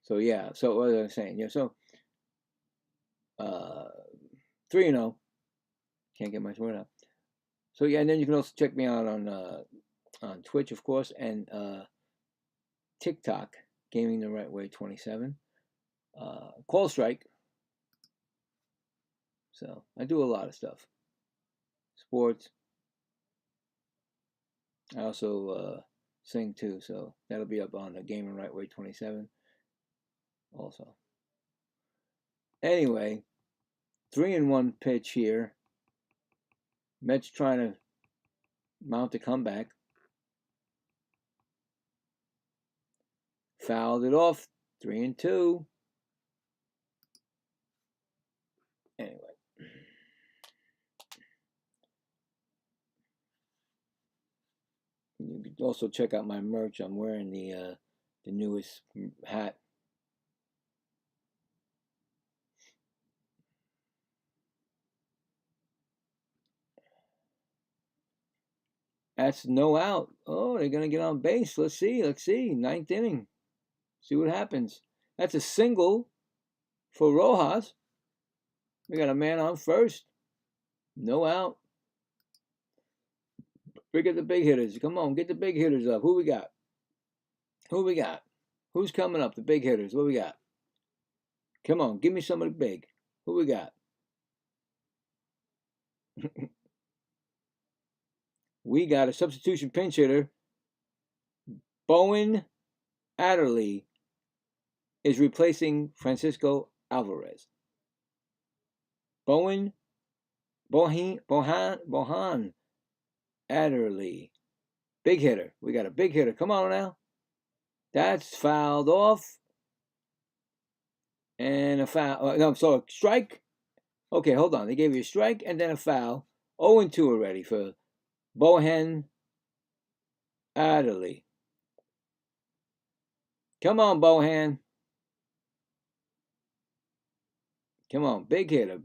So, yeah. So, what was I saying? Yeah, so 3-0. Can't get my word out. So, yeah, and then you can also check me out on Twitch, of course, and TikTok, Gaming the Right Way 27. Call Strike. So, I do a lot of stuff. Sports. I also sing too, so that'll be up on the Gaming Right Way 27 also. Anyway, 3-1 pitch here. Mets trying to mount a comeback. Fouled it off. 3-2. Anyway. You can also check out my merch. I'm wearing the newest hat. That's no out. Oh, they're going to get on base. Let's see. Ninth inning. See what happens. That's a single for Rojas. We got a man on first. No out. Bring up the big hitters. Come on, get the big hitters up. Who we got? Who's coming up? The big hitters. What we got? Come on, give me somebody big. Who we got? We got a substitution pinch hitter. Bowen Adderley is replacing Francisco Alvarez. Bohan Adderley. Big hitter. We got a big hitter. Come on now. That's fouled off. And a foul. No, so a strike. Okay, hold on. They gave you a strike and then a foul. 0-2 already for Bohan Adderley. Come on, Bohan. Come on, big hitter.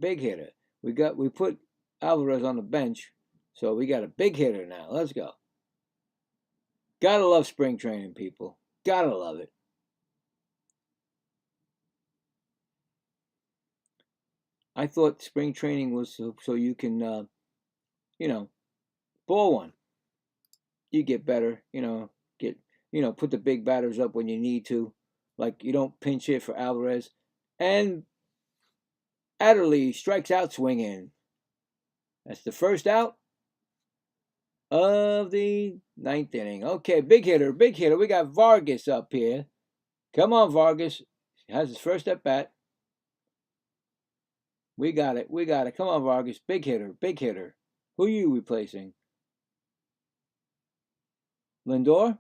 We put Alvarez on the bench, so we got a big hitter now. Let's go. Gotta love spring training, people. Gotta love it. I thought spring training was so you can, ball one. You get better, put the big batters up when you need to. Like you don't pinch hit for Alvarez. And Adderley strikes out swinging. That's the first out of the ninth inning. Okay, big hitter. We got Vargas up here. Come on, Vargas. Has his first at bat. We got it. Come on, Vargas. Big hitter. Who are you replacing? Lindor?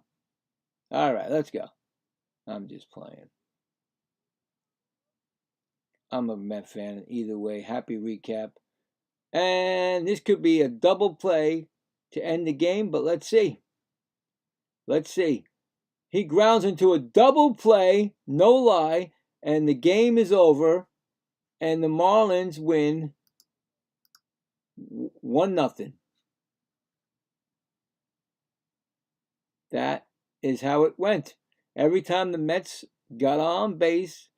All right, let's go. I'm just playing. I'm a Met fan either way. Happy recap. And this could be a double play to end the game, but let's see. He grounds into a double play, no lie, and the game is over, and the Marlins win 1-0. That is how it went. Every time the Mets got on base,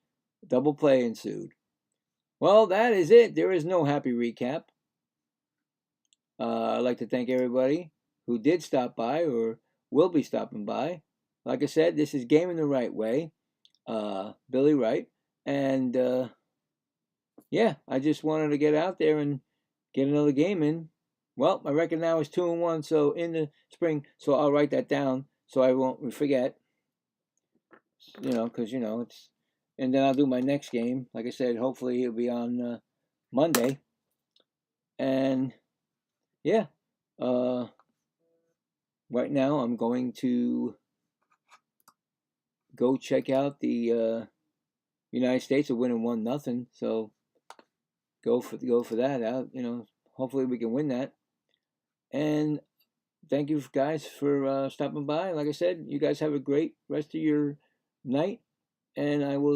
double play ensued. Well, that is it. There is no happy recap. I'd like to thank everybody who did stop by or will be stopping by. Like I said, this is Gaming the Right Way. Billy Wright. And, I just wanted to get out there and get another game in. Well, my record now is 2-1, so in the spring. So I'll write that down so I won't forget. Because, it's... And then I'll do my next game. Like I said, hopefully it'll be on Monday. And, right now I'm going to go check out the United States are winning 1-0. So go for that out. Hopefully we can win that. And thank you guys for stopping by. Like I said, you guys have a great rest of your night. And I will